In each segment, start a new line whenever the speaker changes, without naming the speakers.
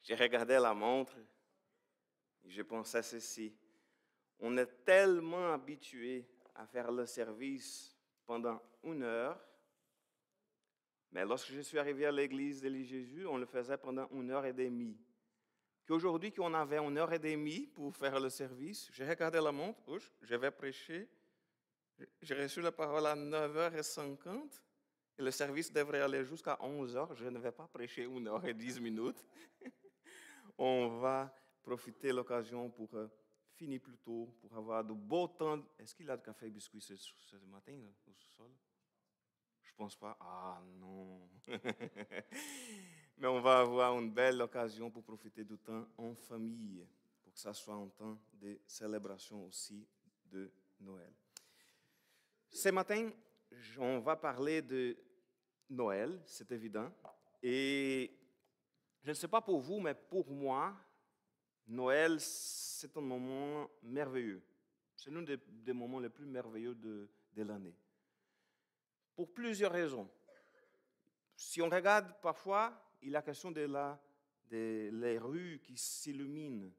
J'ai regardé la montre et je pensais ceci. On est tellement habitué à faire le service pendant 1 heure, mais lorsque je suis arrivé à l'église de Jésus, on le faisait pendant 1 heure et demie. Qu'aujourd'hui, qu'on avait 1 heure et demie pour faire le service, j'ai regardé la montre, je vais prêcher. J'ai reçu la parole à 9h50 et le service devrait aller jusqu'à 11h. Je ne vais pas prêcher 1 heure et 10 minutes. On va profiter de l'occasion pour finir plus tôt, pour avoir de beaux temps. Est-ce qu'il y a de café et biscuits ce matin au sous-sol? Je ne pense pas. Ah non. Mais on va avoir une belle occasion pour profiter du temps en famille, pour que ça soit un temps de célébration aussi de Noël. Ce matin, on va parler de Noël, c'est évident. Et je ne sais pas pour vous, mais pour moi, Noël, c'est un moment merveilleux. C'est l'un des moments les plus merveilleux de l'année. Pour plusieurs raisons. Si on regarde parfois, il est question de les rues qui s'illuminent.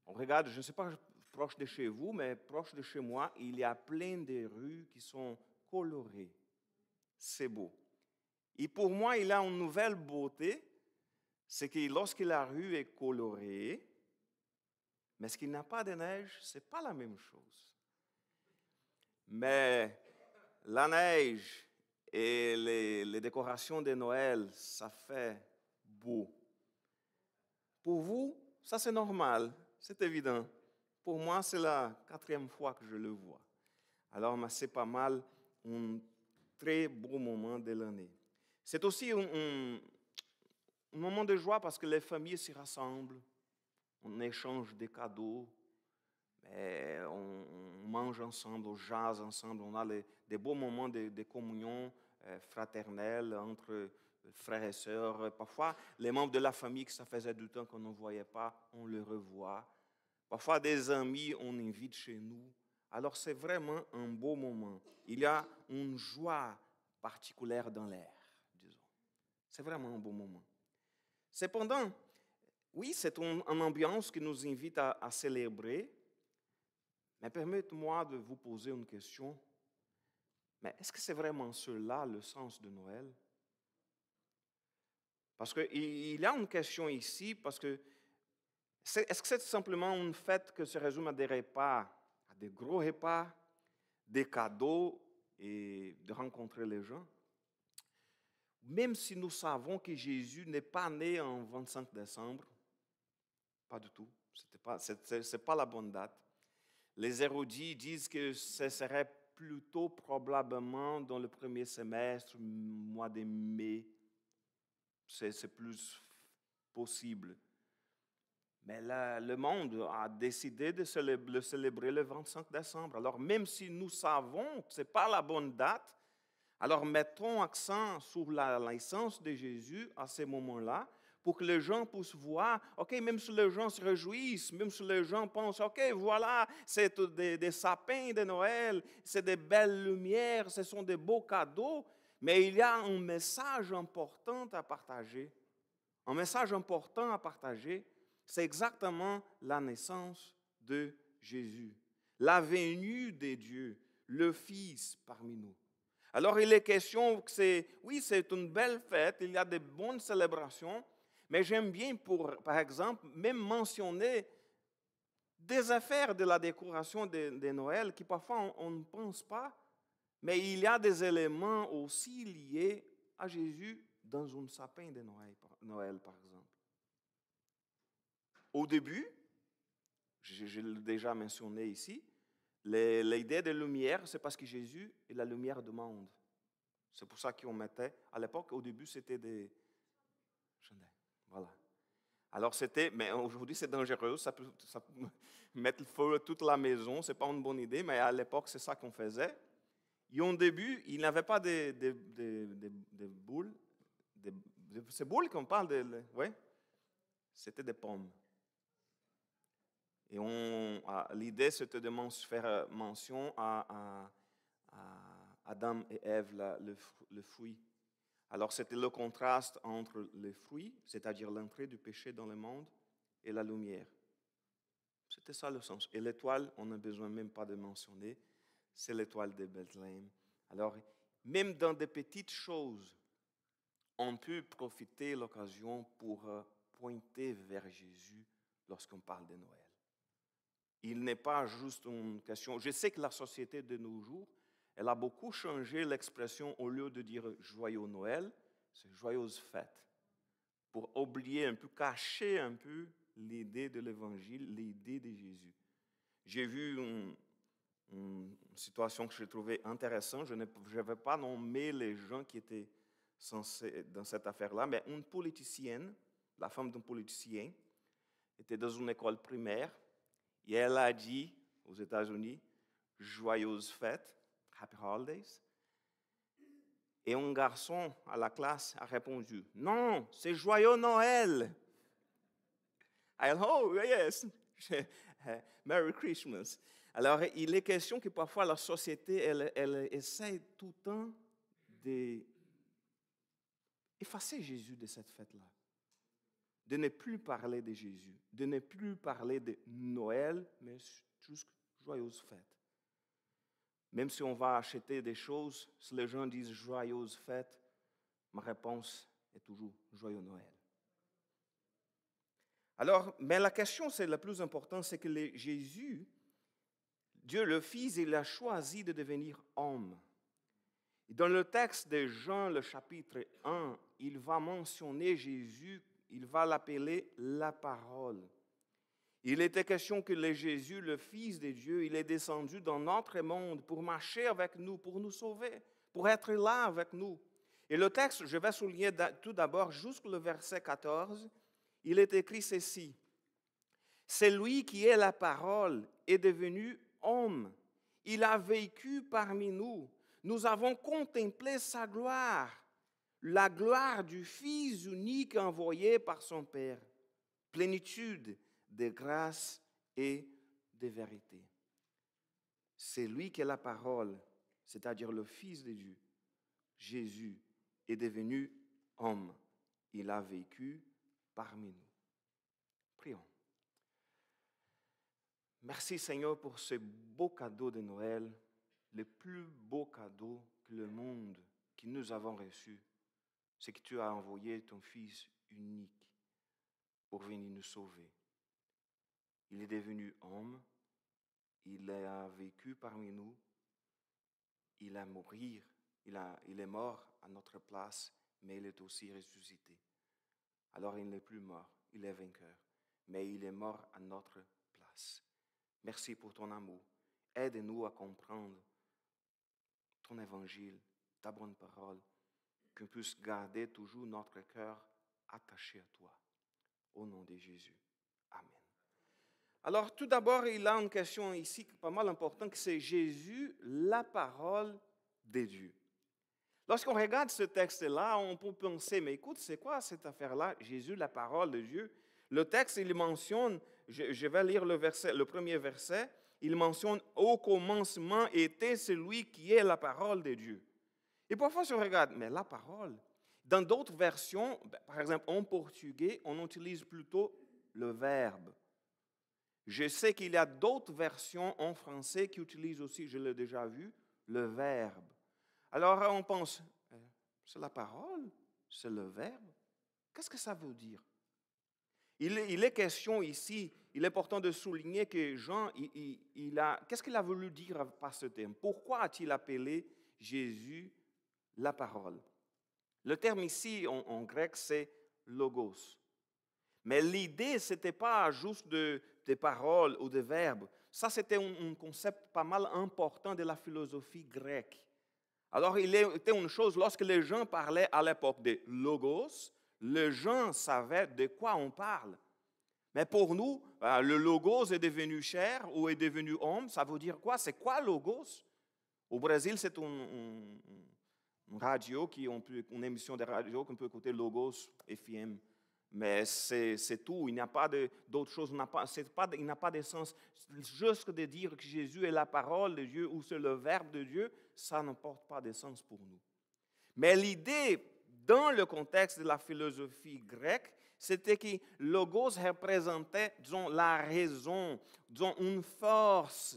On regarde, je ne sais pas proche de chez vous, mais proche de chez moi, il y a plein de rues qui sont colorées. C'est beau. Et pour moi, il a une nouvelle beauté, c'est que lorsque la rue est colorée, mais ce qu'il n'a pas de neige, ce n'est pas la même chose. Mais la neige et les décorations de Noël, ça fait beau. Pour vous, ça c'est normal, c'est évident. Pour moi, c'est la 4e fois que je le vois. Alors, c'est pas mal un très beau moment de l'année. C'est aussi un moment de joie parce que les familles s'y rassemblent, on échange des cadeaux, on mange ensemble, on jase ensemble, on a des beaux moments de communion fraternelle entre frères et sœurs. Parfois, les membres de la famille que ça faisait du temps qu'on ne voyait pas, on les revoit. Parfois, des amis, on invite chez nous. Alors, c'est vraiment un beau moment. Il y a une joie particulière dans l'air, disons. C'est vraiment un beau moment. Cependant, oui, c'est une ambiance qui nous invite à célébrer. Mais permettez-moi de vous poser une question. Mais est-ce que c'est vraiment cela le sens de Noël? Parce qu'il y a une question ici, parce que est-ce que c'est simplement une fête que se résume à des repas, à des gros repas, des cadeaux et de rencontrer les gens? Même si nous savons que Jésus n'est pas né en 25 décembre, pas du tout, ce n'est pas la bonne date. Les érudits disent que ce serait plutôt probablement dans le premier semestre, mois de mai. C'est plus possible. Mais là, le monde a décidé de le célébrer le 25 décembre. Alors, même si nous savons que ce n'est pas la bonne date, alors mettons accent sur la naissance de Jésus à ce moment-là, pour que les gens puissent voir, OK, même si les gens se réjouissent, même si les gens pensent, OK, voilà, c'est des sapins de Noël, c'est des belles lumières, ce sont des beaux cadeaux, mais il y a un message important à partager. Un message important à partager, c'est exactement la naissance de Jésus, la venue de Dieu, le Fils parmi nous. Alors, il est question que c'est une belle fête, il y a de bonnes célébrations, mais j'aime bien, par exemple, même mentionner des affaires de la décoration de Noël qui parfois on ne pense pas, mais il y a des éléments aussi liés à Jésus dans un sapin de Noël, par exemple. Au début, je l'ai déjà mentionné ici, l'idée de lumière, c'est parce que Jésus est la lumière du monde. C'est pour ça qu'on mettait, à l'époque, au début, c'était des chandelles. Voilà. Alors mais aujourd'hui, c'est dangereux, ça peut mettre le feu à toute la maison, ce n'est pas une bonne idée, mais à l'époque, c'est ça qu'on faisait. Et au début, il n'avait pas de boules, ces boules qu'on parle oui, c'était des pommes. Et l'idée, c'était de faire mention à Adam et Ève, le fruit. Alors c'était le contraste entre les fruits, c'est-à-dire l'entrée du péché dans le monde, et la lumière. C'était ça le sens. Et l'étoile, on n'a besoin même pas de mentionner, c'est l'étoile de Bethléem. Alors, même dans des petites choses, on peut profiter de l'occasion pour pointer vers Jésus lorsqu'on parle de Noël. Il n'est pas juste une question. Je sais que la société de nos jours, elle a beaucoup changé l'expression. Au lieu de dire joyeux Noël, c'est joyeuse fête. Pour oublier un peu, cacher un peu l'idée de l'Évangile, l'idée de Jésus. J'ai vu une situation que je trouvais intéressante. Je ne vais pas nommer les gens qui étaient censés dans cette affaire-là, mais une politicienne, la femme d'un politicien, était dans une école primaire et elle a dit aux États-Unis, joyeuse fête, happy holidays. Et un garçon à la classe a répondu, non, c'est joyeux Noël. Oh, yes, Merry Christmas. Alors, il est question que parfois la société, elle essaie tout le temps d'effacer Jésus de cette fête-là. De ne plus parler de Jésus, de ne plus parler de Noël, mais juste joyeuse fête. Même si on va acheter des choses, si les gens disent joyeuse fête, ma réponse est toujours joyeux Noël. Alors, mais la question, c'est la plus importante, c'est que Jésus, Dieu le Fils, il a choisi de devenir homme. Et dans le texte de Jean, le chapitre 1, il va mentionner Jésus, il va l'appeler la parole. Il était question que le Jésus, le Fils de Dieu, il est descendu dans notre monde pour marcher avec nous, pour nous sauver, pour être là avec nous. Et le texte, je vais souligner tout d'abord jusqu'au verset 14, il est écrit ceci. C'est lui qui est la parole est devenu homme. Il a vécu parmi nous. Nous avons contemplé sa gloire, la gloire du Fils unique envoyé par son Père. Plénitude de grâce et de vérité. C'est lui qui est la parole, c'est-à-dire le Fils de Dieu. Jésus est devenu homme. Il a vécu parmi nous. Prions. Merci Seigneur pour ce beau cadeau de Noël, le plus beau cadeau que le monde, que nous avons reçu. C'est que tu as envoyé ton Fils unique pour venir nous sauver. Il est devenu homme, il a vécu parmi nous, il a mourir, il est mort à notre place, mais il est aussi ressuscité. Alors il n'est plus mort, il est vainqueur, mais il est mort à notre place. Merci pour ton amour. Aide-nous à comprendre ton évangile, ta bonne parole, qu'on puisse garder toujours notre cœur attaché à toi. Au nom de Jésus. Amen. Alors, tout d'abord, il a une question ici pas mal importante, c'est Jésus, la parole de Dieu. Lorsqu'on regarde ce texte-là, on peut penser, mais écoute, c'est quoi cette affaire-là? Jésus, la parole de Dieu. Le texte, il mentionne, je vais lire le premier verset, il mentionne « Au commencement était celui qui est la parole de Dieu ». Et parfois, si on regarde, mais la parole, dans d'autres versions, par exemple en portugais, on utilise plutôt le verbe. Je sais qu'il y a d'autres versions en français qui utilisent aussi, je l'ai déjà vu, le verbe. Alors on pense, c'est la parole, c'est le verbe. Qu'est-ce que ça veut dire? Il est question ici, il est important de souligner que Jean, qu'est-ce qu'il a voulu dire par ce terme? Pourquoi a-t-il appelé Jésus la parole? Le terme ici en grec, c'est logos. Mais l'idée, ce n'était pas juste des paroles ou des verbes. Ça, c'était un concept pas mal important de la philosophie grecque. Alors, il était une chose, lorsque les gens parlaient à l'époque de logos, les gens savaient de quoi on parle. Mais pour nous, le logos est devenu chair ou est devenu homme, ça veut dire quoi? C'est quoi logos? Au Brésil, c'est une radio, une émission de radio qu'on peut écouter, Logos FM. Mais c'est tout, il n'y a pas d'autre chose, il n'a pas de sens. Juste de dire que Jésus est la parole de Dieu ou c'est le verbe de Dieu, ça n'apporte pas de sens pour nous. Mais l'idée dans le contexte de la philosophie grecque, c'était que logos représentait, disons, la raison, disons, une force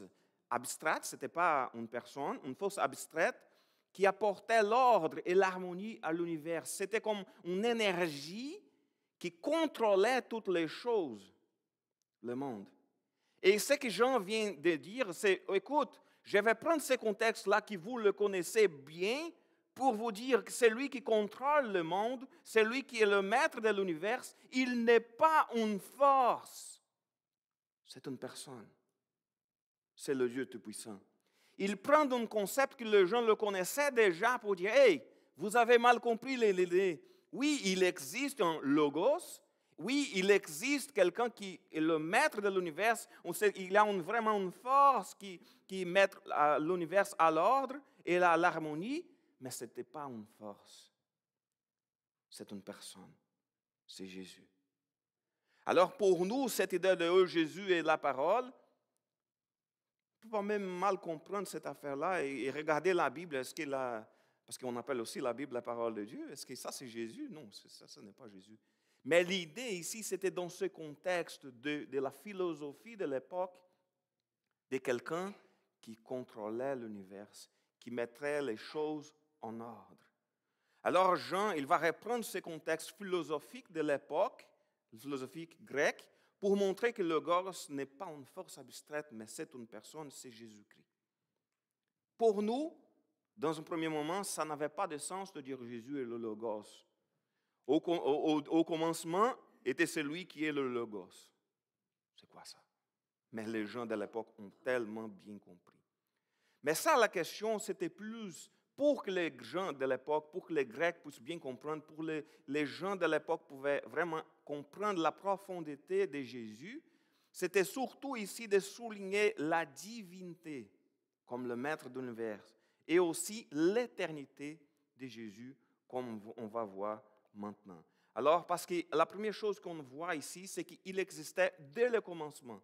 abstraite, ce n'était pas une personne, une force abstraite qui apportait l'ordre et l'harmonie à l'univers. C'était comme une énergie qui contrôlait toutes les choses, le monde. Et ce que Jean vient de dire, c'est, écoute, je vais prendre ce contexte-là que vous le connaissez bien pour vous dire que c'est lui qui contrôle le monde, c'est lui qui est le maître de l'univers. Il n'est pas une force, c'est une personne. C'est le Dieu Tout-Puissant. Il prend un concept que les gens le connaissaient déjà pour dire, hey, vous avez mal compris l'idée. Oui, il existe un logos. Oui, il existe quelqu'un qui est le maître de l'univers. Il y a vraiment une force qui met l'univers à l'ordre et à l'harmonie, mais ce n'était pas une force. C'est une personne. C'est Jésus. Alors pour nous, cette idée de Jésus est la parole, on ne peut pas même mal comprendre cette affaire-là et regarder la Bible. Est-ce qu'il a, parce qu'on appelle aussi la Bible la parole de Dieu. Est-ce que ça c'est Jésus? Non, ça ce n'est pas Jésus. Mais l'idée ici, c'était dans ce contexte de la philosophie de l'époque, de quelqu'un qui contrôlait l'univers, qui mettrait les choses en ordre. Alors Jean, il va reprendre ce contexte philosophique de l'époque, philosophique grecque, pour montrer que le logos n'est pas une force abstraite, mais c'est une personne, c'est Jésus-Christ. Pour nous, dans un premier moment, ça n'avait pas de sens de dire Jésus est le logos. Au commencement, était celui qui est le logos. C'est quoi ça? Mais les gens de l'époque ont tellement bien compris. Mais ça, la question, c'était plus pour que les gens de l'époque, pour que les Grecs puissent bien comprendre, pour les gens de l'époque pouvaient vraiment comprendre la profondité de Jésus, c'était surtout ici de souligner la divinité comme le maître de l'univers et aussi l'éternité de Jésus, comme on va voir maintenant. Alors, parce que la première chose qu'on voit ici, c'est qu'il existait dès le commencement.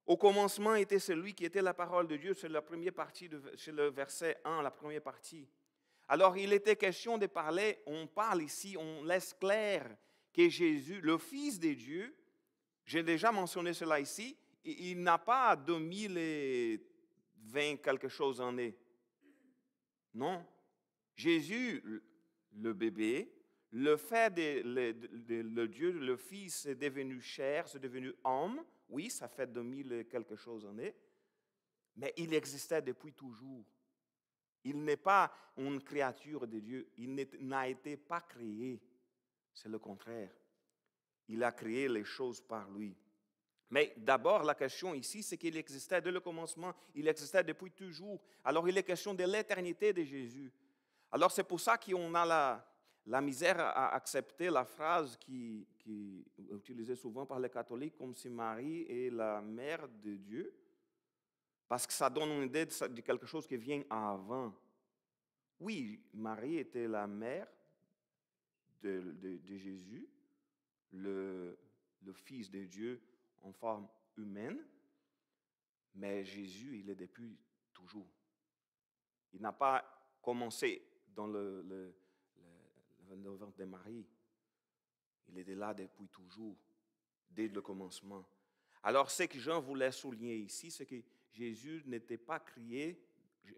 Au commencement était celui qui était la parole de Dieu, c'est la première partie, c'est le verset 1, la première partie. Alors, il était question de parler, on parle ici, on laisse clair que Jésus, le Fils de Dieu, j'ai déjà mentionné cela ici, il n'a pas 2020 quelque chose en est. Non. Jésus, le bébé, le fait de le Dieu, le Fils est devenu chair, c'est devenu homme. Oui, ça fait 2000 quelque chose années, mais il existait depuis toujours. Il n'est pas une créature de Dieu. Il n'a été pas créé. C'est le contraire. Il a créé les choses par lui. Mais d'abord, la question ici, c'est qu'il existait dès le commencement. Il existait depuis toujours. Alors, il est question de l'éternité de Jésus. Alors, c'est pour ça qu'on a la misère à accepter la phrase qui est utilisée souvent par les catholiques comme si Marie est la mère de Dieu, parce que ça donne une idée de quelque chose qui vient avant. Oui, Marie était la mère de Jésus, le Fils de Dieu en forme humaine, mais Jésus, il est depuis toujours. Il n'a pas commencé dans le ventre de Marie. Il était là depuis toujours, dès le commencement. Alors, ce que Jean voulait souligner ici, c'est que Jésus n'était pas créé.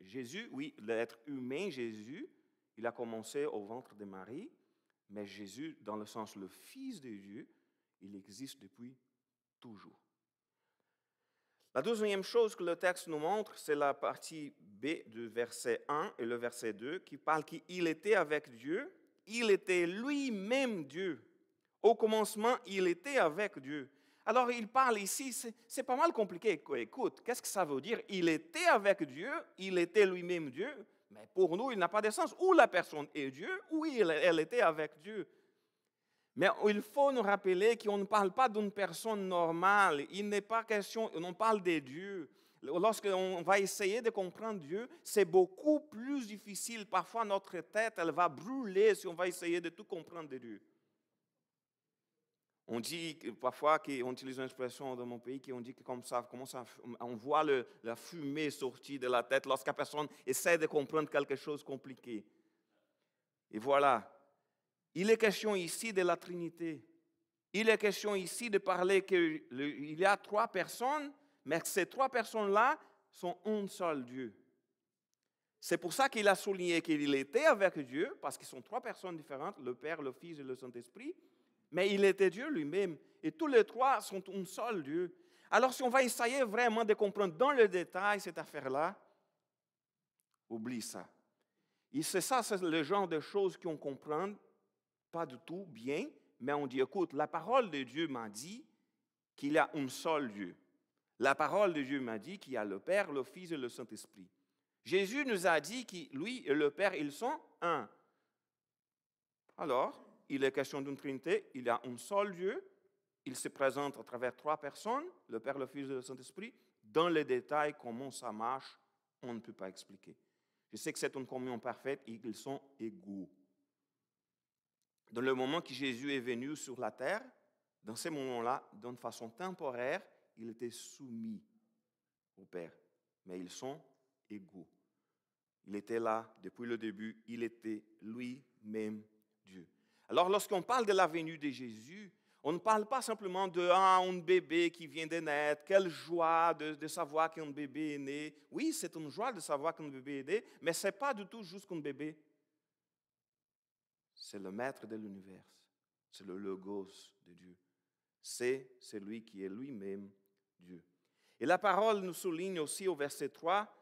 Jésus, oui, l'être humain, Jésus, il a commencé au ventre de Marie, mais Jésus, dans le sens le Fils de Dieu, il existe depuis toujours. La deuxième chose que le texte nous montre, c'est la partie B du verset 1 et le verset 2 qui parle qu'il était avec Dieu, il était lui-même Dieu. Au commencement, il était avec Dieu. Alors, il parle ici, c'est pas mal compliqué. Écoute, qu'est-ce que ça veut dire? Il était avec Dieu, il était lui-même Dieu, mais pour nous, il n'a pas de sens. Ou la personne est Dieu, ou elle était avec Dieu. Mais il faut nous rappeler qu'on ne parle pas d'une personne normale. Il n'est pas question, on parle de Dieu. Lorsqu'on va essayer de comprendre Dieu, c'est beaucoup plus difficile. Parfois, notre tête, elle va brûler si on va essayer de tout comprendre de Dieu. On dit parfois qu'on utilise une expression dans mon pays qu'on dit que comme ça, on voit la fumée sortir de la tête lorsqu'une personne essaie de comprendre quelque chose de compliqué. Et voilà. Il est question ici de la Trinité. Il est question ici de parler qu'il y a 3 personnes, mais que ces 3 personnes-là sont un seul Dieu. C'est pour ça qu'il a souligné qu'il était avec Dieu, parce qu'ils sont 3 personnes différentes, le Père, le Fils et le Saint-Esprit, mais il était Dieu lui-même. Et tous les 3 sont un seul Dieu. Alors si on va essayer vraiment de comprendre dans le détail cette affaire-là, oublie ça. Et c'est ça, c'est le genre de choses qu'on comprend pas du tout bien, mais on dit, écoute, la parole de Dieu m'a dit qu'il y a un seul Dieu. La parole de Dieu m'a dit qu'il y a le Père, le Fils et le Saint-Esprit. Jésus nous a dit que lui et le Père, ils sont un. Alors, il est question d'une Trinité, il y a un seul Dieu, il se présente à travers 3 personnes, le Père, le Fils et le Saint-Esprit. Dans les détails, comment ça marche, on ne peut pas expliquer. Je sais que c'est une communion parfaite et qu'ils sont égaux. Dans le moment que Jésus est venu sur la terre, dans ces moments-là, d'une façon temporaire, il était soumis au Père. Mais ils sont égaux. Il était là depuis le début, il était lui-même Dieu. Alors lorsqu'on parle de la venue de Jésus, on ne parle pas simplement d'un bébé qui vient de naître, quelle joie de savoir qu'un bébé est né. Oui, c'est une joie de savoir qu'un bébé est né, mais ce n'est pas du tout juste qu'un bébé. C'est le maître de l'univers, c'est le Logos de Dieu. C'est celui qui est lui-même Dieu. Et la parole nous souligne aussi au verset 3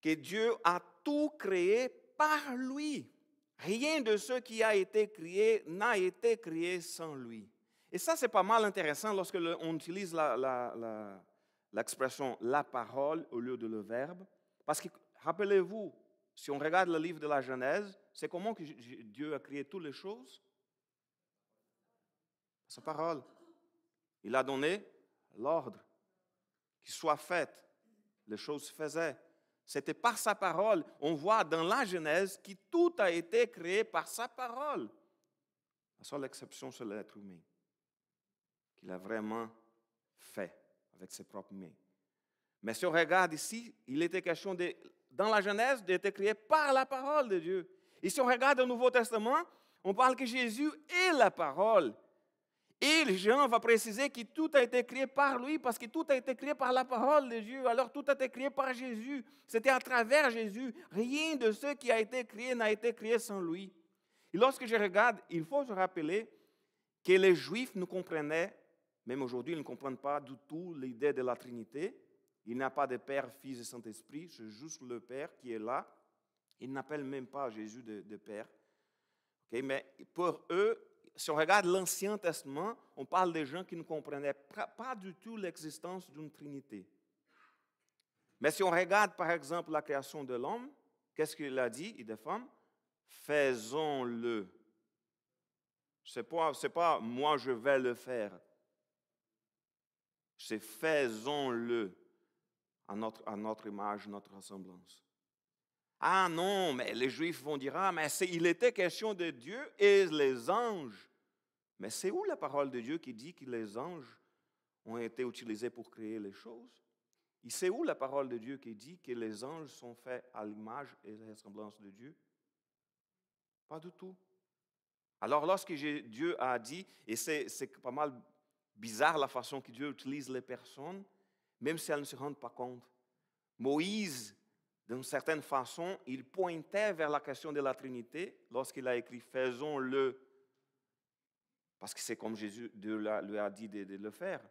que Dieu a tout créé par lui. Rien de ce qui a été créé n'a été créé sans lui. Et ça, c'est pas mal intéressant lorsque on utilise l'expression « la parole » au lieu de le verbe. Parce que, rappelez-vous, si on regarde le livre de la Genèse, c'est comment que Dieu a créé toutes les choses? Sa parole. Il a donné l'ordre qu'il soit fait. Les choses se faisaient. C'était par sa parole. On voit dans la Genèse que tout a été créé par sa parole. La seule exception, c'est l'être humain, qu'il a vraiment fait avec ses propres mains. Mais si on regarde ici, il était question dans la Genèse d'être créé par la parole de Dieu. Et si on regarde le Nouveau Testament, on parle que Jésus est la parole. Et Jean va préciser que tout a été créé par lui, parce que tout a été créé par la parole de Dieu. Alors tout a été créé par Jésus. C'était à travers Jésus. Rien de ce qui a été créé n'a été créé sans lui. Et lorsque je regarde, il faut se rappeler que les Juifs nous comprenaient, même aujourd'hui, ils ne comprennent pas du tout l'idée de la Trinité. Il n'y a pas de Père, Fils et Saint-Esprit, c'est juste le Père qui est là. Ils n'appellent même pas Jésus de Père. Okay? Mais pour eux, si on regarde l'Ancien Testament, on parle des gens qui ne comprenaient pas du tout l'existence d'une Trinité. Mais si on regarde, par exemple, la création de l'homme, qu'est-ce qu'il a dit, et des femmes? Faisons-le. Ce n'est pas moi je vais le faire. C'est faisons-le à notre image, notre ressemblance. Ah non, mais les Juifs vont dire, ah, mais il était question de Dieu et les anges. Mais c'est où la parole de Dieu qui dit que les anges ont été utilisés pour créer les choses? Et c'est où la parole de Dieu qui dit que les anges sont faits à l'image et la ressemblance de Dieu? Pas du tout. Alors lorsque Dieu a dit, et c'est pas mal bizarre la façon que Dieu utilise les personnes, même si elles ne se rendent pas compte. Moïse, d'une certaine façon, il pointait vers la question de la Trinité lorsqu'il a écrit « faisons-le ». Parce que c'est comme Dieu lui a dit de le faire.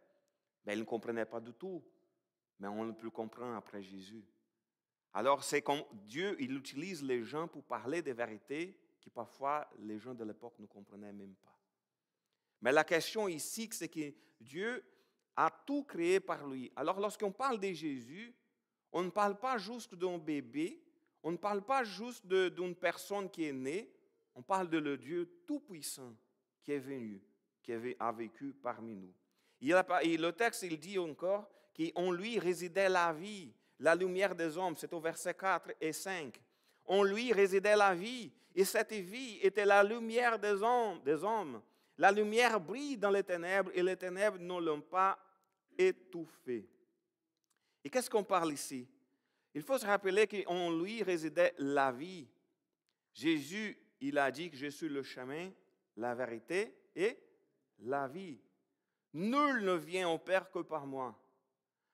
Mais il ne comprenait pas du tout. Mais on le peut comprendre après Jésus. Alors c'est comme Dieu, il utilise les gens pour parler des vérités que parfois les gens de l'époque ne comprenaient même pas. Mais la question ici, c'est que Dieu a tout créé par lui. Alors lorsqu'on parle de Jésus, on ne parle pas juste d'un bébé, on ne parle pas juste d'une personne qui est née, on parle de le Dieu tout-puissant qui est venu, qui a vécu parmi nous. Et le texte, il dit encore qu'en lui résidait la vie, la lumière des hommes. C'est au verset 4 et 5. En lui résidait la vie, et cette vie était la lumière des hommes. La lumière brille dans les ténèbres, et les ténèbres ne l'ont pas étouffée. Et qu'est-ce qu'on parle ici? Il faut se rappeler qu'en lui résidait la vie. Jésus il a dit que je suis le chemin, la vérité et la vie. Nul ne vient au Père que par moi.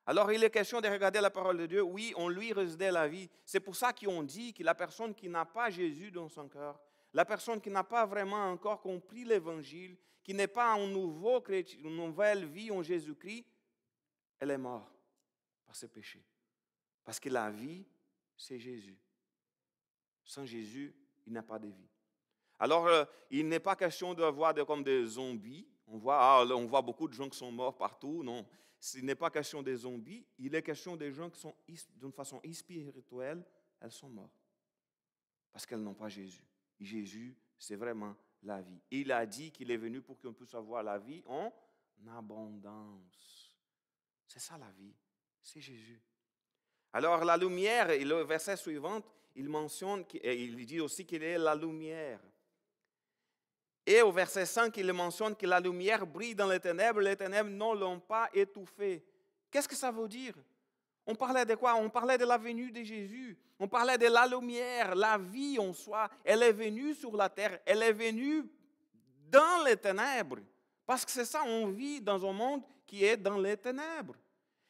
Alors, il est question de regarder la parole de Dieu. Oui, en lui résidait la vie. C'est pour ça qu'on dit que la personne qui n'a pas Jésus dans son cœur, la personne qui n'a pas vraiment encore compris l'Évangile, qui n'est pas une nouvelle vie en Jésus-Christ, elle est morte par ses péchés. Parce que la vie, c'est Jésus. Sans Jésus, il n'y a pas de vie. Alors, il n'est pas question de voir comme des zombies. On voit beaucoup de gens qui sont morts partout. Non, ce n'est pas question des zombies. Il est question des gens qui sont, d'une façon spirituelle, elles sont mortes. Parce qu'elles n'ont pas Jésus. Et Jésus, c'est vraiment la vie. Il a dit qu'il est venu pour qu'on puisse avoir la vie en abondance. C'est ça la vie. C'est Jésus. Alors, la lumière, et le verset suivant, il mentionne, il dit aussi qu'il est la lumière. Et au verset 5, il mentionne que la lumière brille dans les ténèbres ne l'ont pas étouffée. Qu'est-ce que ça veut dire? On parlait de quoi? On parlait de la venue de Jésus. On parlait de la lumière, la vie en soi. Elle est venue sur la terre. Elle est venue dans les ténèbres. Parce que c'est ça, on vit dans un monde qui est dans les ténèbres.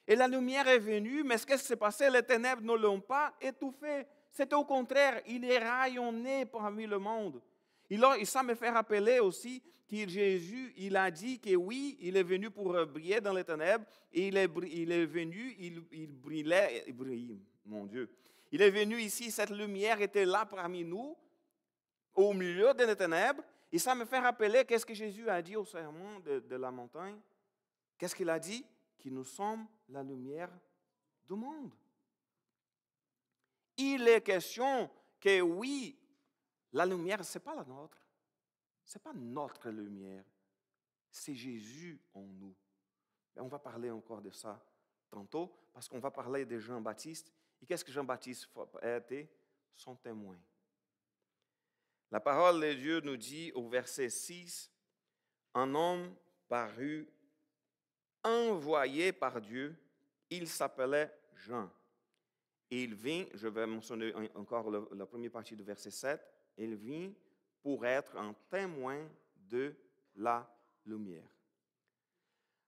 Et la lumière est venue, mais ce qui s'est passé, les ténèbres ne l'ont pas étouffée. C'était au contraire, il est rayonné parmi le monde. Et ça me fait rappeler aussi que Jésus, il a dit que oui, il est venu pour briller dans les ténèbres, et il est venu, il brille, mon Dieu. Il est venu ici, cette lumière était là parmi nous, au milieu des ténèbres, et ça me fait rappeler qu'est-ce que Jésus a dit au sermon de la montagne. Qu'est-ce qu'il a dit? Que nous sommes la lumière du monde. Il est question que oui, la lumière, ce n'est pas la nôtre. Ce n'est pas notre lumière. C'est Jésus en nous. Et on va parler encore de ça tantôt, parce qu'on va parler de Jean-Baptiste. Et qu'est-ce que Jean-Baptiste a été? Son témoin. La parole de Dieu nous dit au verset 6, un homme parut envoyé par Dieu, il s'appelait Jean. Et il vint, je vais mentionner encore la première partie du verset 7, il vint pour être un témoin de la lumière.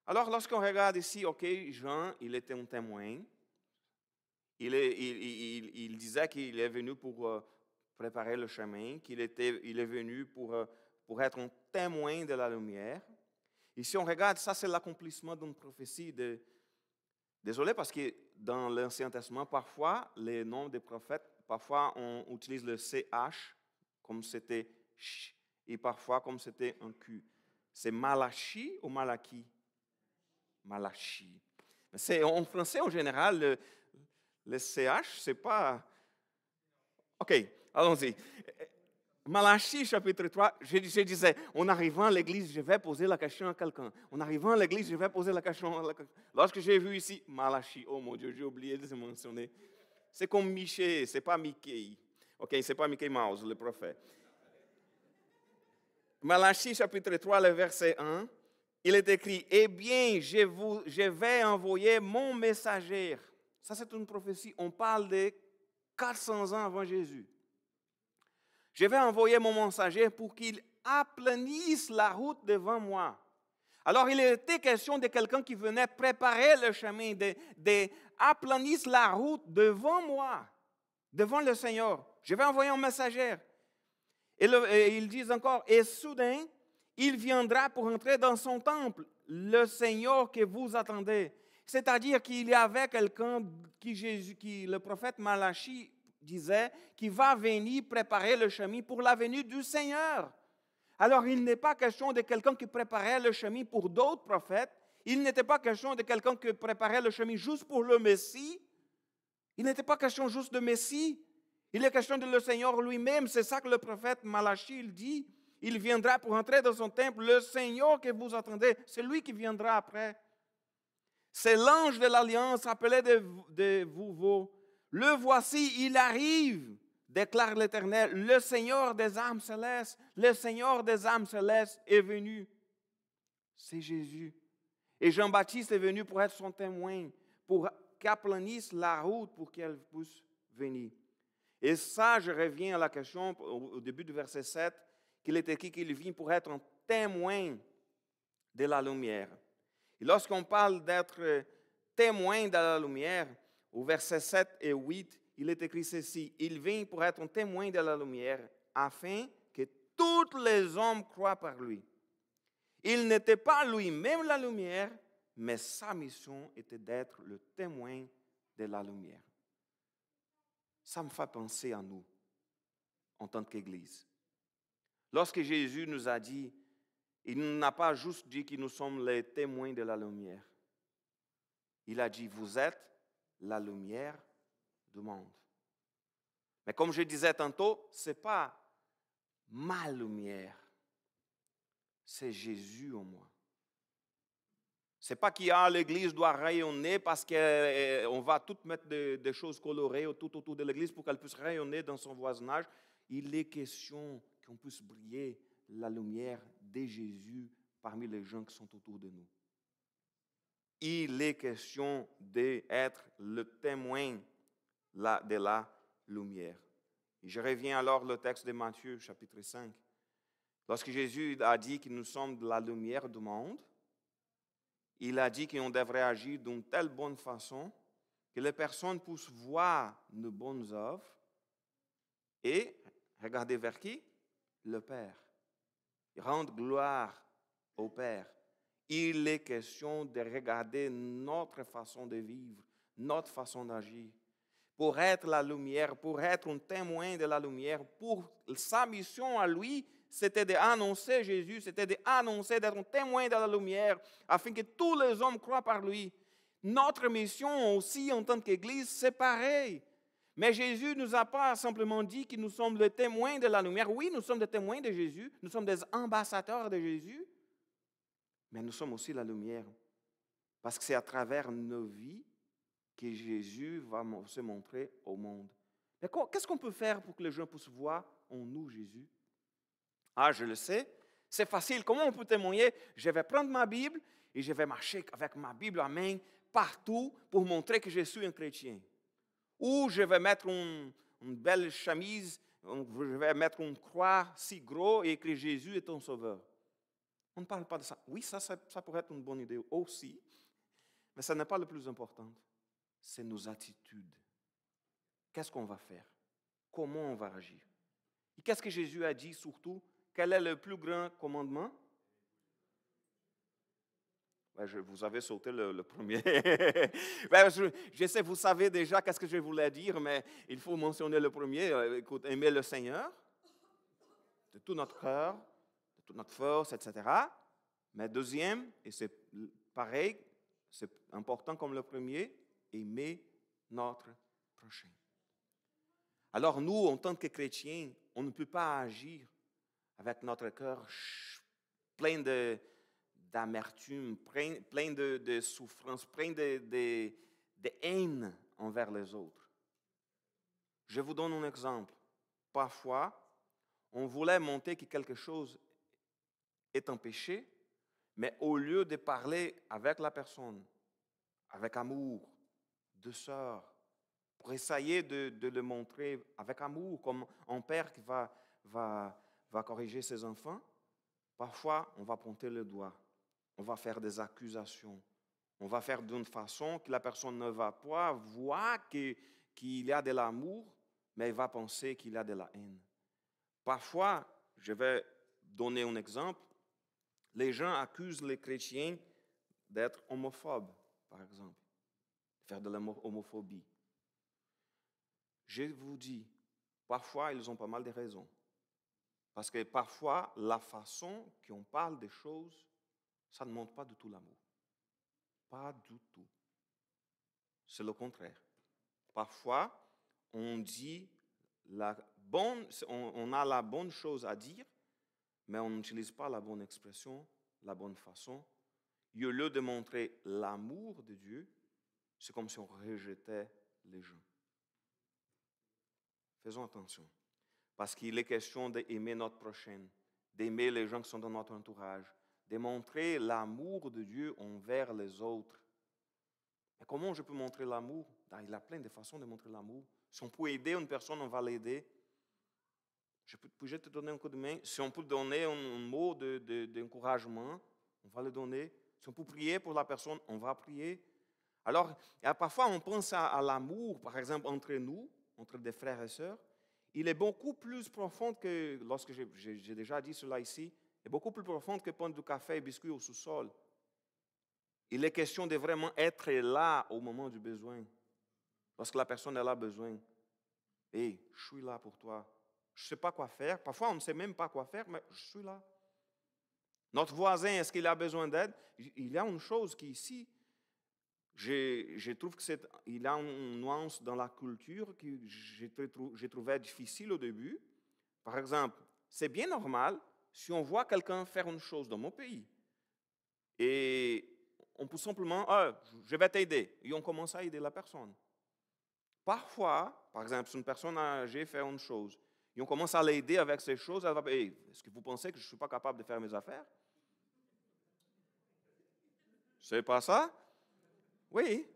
Alors, lorsqu'on regarde ici, ok, Jean, il était un témoin. Il disait qu'il est venu pour préparer le chemin, il est venu pour être un témoin de la lumière. Et si on regarde, ça c'est l'accomplissement d'une prophétie. Désolé parce que dans l'Ancien Testament, parfois, les noms des prophètes, parfois on utilise le CH comme c'était ch, et parfois comme c'était un Q. C'est Malachi ou Malaki? Malachi. En français, en général, le CH, c'est pas... OK, allons-y. Malachi, chapitre 3, je disais, en arrivant à l'église, je vais poser la question à quelqu'un. En arrivant à l'église, je vais poser la question à quelqu'un. Lorsque j'ai vu ici, Malachi, oh mon Dieu, j'ai oublié de mentionner. C'est comme Michée, c'est pas Mickey. OK, c'est pas Mickey Mouse, le prophète. Malachi, chapitre 3, le verset 1, il est écrit, « Eh bien, je vais envoyer mon messager. » Ça, c'est une prophétie. On parle de 400 ans avant Jésus. Je vais envoyer mon messager pour qu'il aplanisse la route devant moi. Alors, il était question de quelqu'un qui venait préparer le chemin, d'aplanir la route devant moi, devant le Seigneur. Je vais envoyer un messager. Et ils disent encore, et soudain, il viendra pour entrer dans son temple, le Seigneur que vous attendez. C'est-à-dire qu'il y avait quelqu'un qui le prophète Malachi disait, qui va venir préparer le chemin pour la venue du Seigneur. Alors, il n'est pas question de quelqu'un qui préparait le chemin pour d'autres prophètes. Il n'était pas question de quelqu'un qui préparait le chemin juste pour le Messie. Il n'était pas question juste de Messie. Il est question de le Seigneur lui-même. C'est ça que le prophète Malachi il dit. Il viendra pour entrer dans son temple. Le Seigneur que vous attendez, c'est lui qui viendra après. C'est l'ange de l'Alliance appelé de vous. Le voici, il arrive, déclare l'Éternel. Le Seigneur des âmes célestes, le Seigneur des âmes célestes est venu. C'est Jésus. Et Jean-Baptiste est venu pour être son témoin, pour qu'aplanisse la route pour qu'elle puisse venir. Et ça, je reviens à la question au début du verset 7, qu'il est écrit qu'il vient pour être un témoin de la lumière. Et lorsqu'on parle d'être témoin de la lumière, au verset 7 et 8, il est écrit ceci: il vient pour être un témoin de la lumière, afin que tous les hommes croient par lui. Il n'était pas lui-même la lumière, mais sa mission était d'être le témoin de la lumière. Ça me fait penser à nous, en tant qu'Église. Lorsque Jésus nous a dit, il n'a pas juste dit que nous sommes les témoins de la lumière. Il a dit, vous êtes la lumière du monde. Mais comme je disais tantôt, ce n'est pas ma lumière, c'est Jésus en moi. Ce n'est pas l'Église doit rayonner parce qu'on va tout mettre des choses colorées tout autour de l'Église pour qu'elle puisse rayonner dans son voisinage. Il est question qu'on puisse briller la lumière de Jésus parmi les gens qui sont autour de nous. Il est question d'être le témoin de la lumière. Et je reviens alors au texte de Matthieu, chapitre 5. Lorsque Jésus a dit que nous sommes de la lumière du monde, il a dit qu'on devrait agir d'une telle bonne façon que les personnes puissent voir nos bonnes œuvres et regarder vers qui? Le Père. Rendre gloire au Père. Il est question de regarder notre façon de vivre, notre façon d'agir. Pour être la lumière, pour être un témoin de la lumière, pour sa mission à lui, c'était d'annoncer Jésus, c'était d'annoncer, d'être un témoin de la lumière, afin que tous les hommes croient par lui. Notre mission aussi en tant qu'Église, c'est pareil. Mais Jésus ne nous a pas simplement dit que nous sommes les témoins de la lumière. Oui, nous sommes des témoins de Jésus, nous sommes des ambassadeurs de Jésus, mais nous sommes aussi la lumière. Parce que c'est à travers nos vies que Jésus va se montrer au monde. Mais qu'est-ce qu'on peut faire pour que les gens puissent voir en nous Jésus? Ah, je le sais, c'est facile. Comment on peut témoigner? Je vais prendre ma Bible et je vais marcher avec ma Bible en main partout pour montrer que je suis un chrétien. Ou je vais mettre une belle chemise, je vais mettre une croix si gros et que Jésus est ton sauveur. On ne parle pas de ça. Oui, ça pourrait être une bonne idée aussi, mais ça n'est pas le plus important. C'est nos attitudes. Qu'est-ce qu'on va faire? Comment on va agir? Et qu'est-ce que Jésus a dit surtout? Quel est le plus grand commandement? Vous avez sauté le premier. Je sais, vous savez déjà qu'est-ce que je voulais dire, mais il faut mentionner le premier. Écoute, aimer le Seigneur de tout notre cœur, de toute notre force, etc. Mais deuxième, et c'est pareil, c'est important comme le premier, aimer notre prochain. Alors nous, en tant que chrétiens, on ne peut pas agir avec notre cœur plein d'amertume, plein de souffrance, plein de haine envers les autres. Je vous donne un exemple. Parfois, on voulait montrer que quelque chose est un péché, mais au lieu de parler avec la personne, avec amour, douceur, pour essayer de le montrer avec amour, comme un père qui va corriger ses enfants, parfois on va pointer le doigt, on va faire des accusations, on va faire d'une façon que la personne ne va pas voir qu'il y a de l'amour, mais elle va penser qu'il y a de la haine. Parfois, je vais donner un exemple, les gens accusent les chrétiens d'être homophobes, par exemple, de faire de l'homophobie. Je vous dis, parfois, ils ont pas mal de raisons. Parce que parfois, la façon qu'on parle des choses, ça ne montre pas du tout l'amour. Pas du tout. C'est le contraire. Parfois, on dit on a la bonne chose à dire, mais on n'utilise pas la bonne expression, la bonne façon. Et au lieu de montrer l'amour de Dieu, c'est comme si on rejetait les gens. Faisons attention, parce qu'il est question d'aimer notre prochain, d'aimer les gens qui sont dans notre entourage, de montrer l'amour de Dieu envers les autres. Mais comment je peux montrer l'amour? Il y a plein de façons de montrer l'amour. Si on peut aider une personne, on va l'aider. Puis-je te donner un coup de main? Si on peut donner un mot d'encouragement, on va le donner. Si on peut prier pour la personne, on va prier. Alors, parfois, on pense à l'amour, par exemple, entre nous, entre des frères et sœurs. Il est beaucoup plus profond que, lorsque j'ai déjà dit cela ici, est beaucoup plus profond que prendre du café et biscuits au sous-sol. Il est question de vraiment être là au moment du besoin. Lorsque la personne elle a besoin. Hey, je suis là pour toi. Je ne sais pas quoi faire. Parfois, on ne sait même pas quoi faire, mais je suis là. Notre voisin, est-ce qu'il a besoin d'aide? Il y a une chose qui, ici, je trouve qu'il y a une nuance dans la culture que j'ai trouvé difficile au début. Par exemple, c'est bien normal si on voit quelqu'un faire une chose dans mon pays et on peut simplement, je vais t'aider, et on commence à aider la personne. Parfois, par exemple, si une personne âgée fait une chose et on commence à l'aider avec ces choses, elle va dire, hey, est-ce que vous pensez que je ne suis pas capable de faire mes affaires? C'est pas ça? Oui.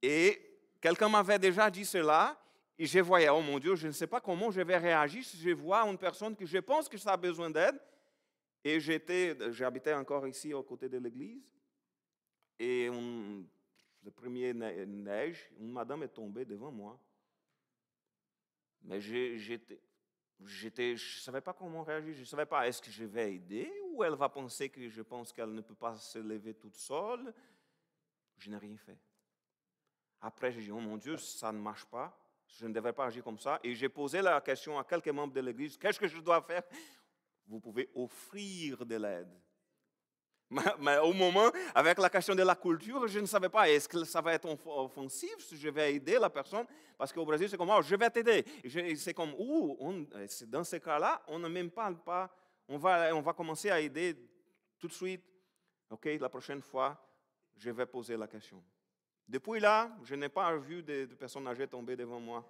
Et quelqu'un m'avait déjà dit cela, et je voyais, oh mon Dieu, je ne sais pas comment je vais réagir si je vois une personne que je pense que ça a besoin d'aide. Et j'habitais encore ici, aux côtés de l'église, et le premier neige, une madame est tombée devant moi. Mais je ne savais pas comment réagir, je ne savais pas, est-ce que je vais aider, ou elle va penser que je pense qu'elle ne peut pas se lever toute seule. Je n'ai rien fait. Après, j'ai dit, oh mon Dieu, ça ne marche pas. Je ne devrais pas agir comme ça. Et j'ai posé la question à quelques membres de l'Église, qu'est-ce que je dois faire? Vous pouvez offrir de l'aide. Mais au moment, avec la question de la culture, je ne savais pas, est-ce que ça va être offensif si je vais aider la personne? Parce qu'au Brésil, c'est comme, oh, je vais t'aider. C'est comme, dans ce cas-là, on ne même parle pas, on va commencer à aider tout de suite. OK, la prochaine fois, je vais poser la question. Depuis là, je n'ai pas vu de personnes âgées tomber devant moi.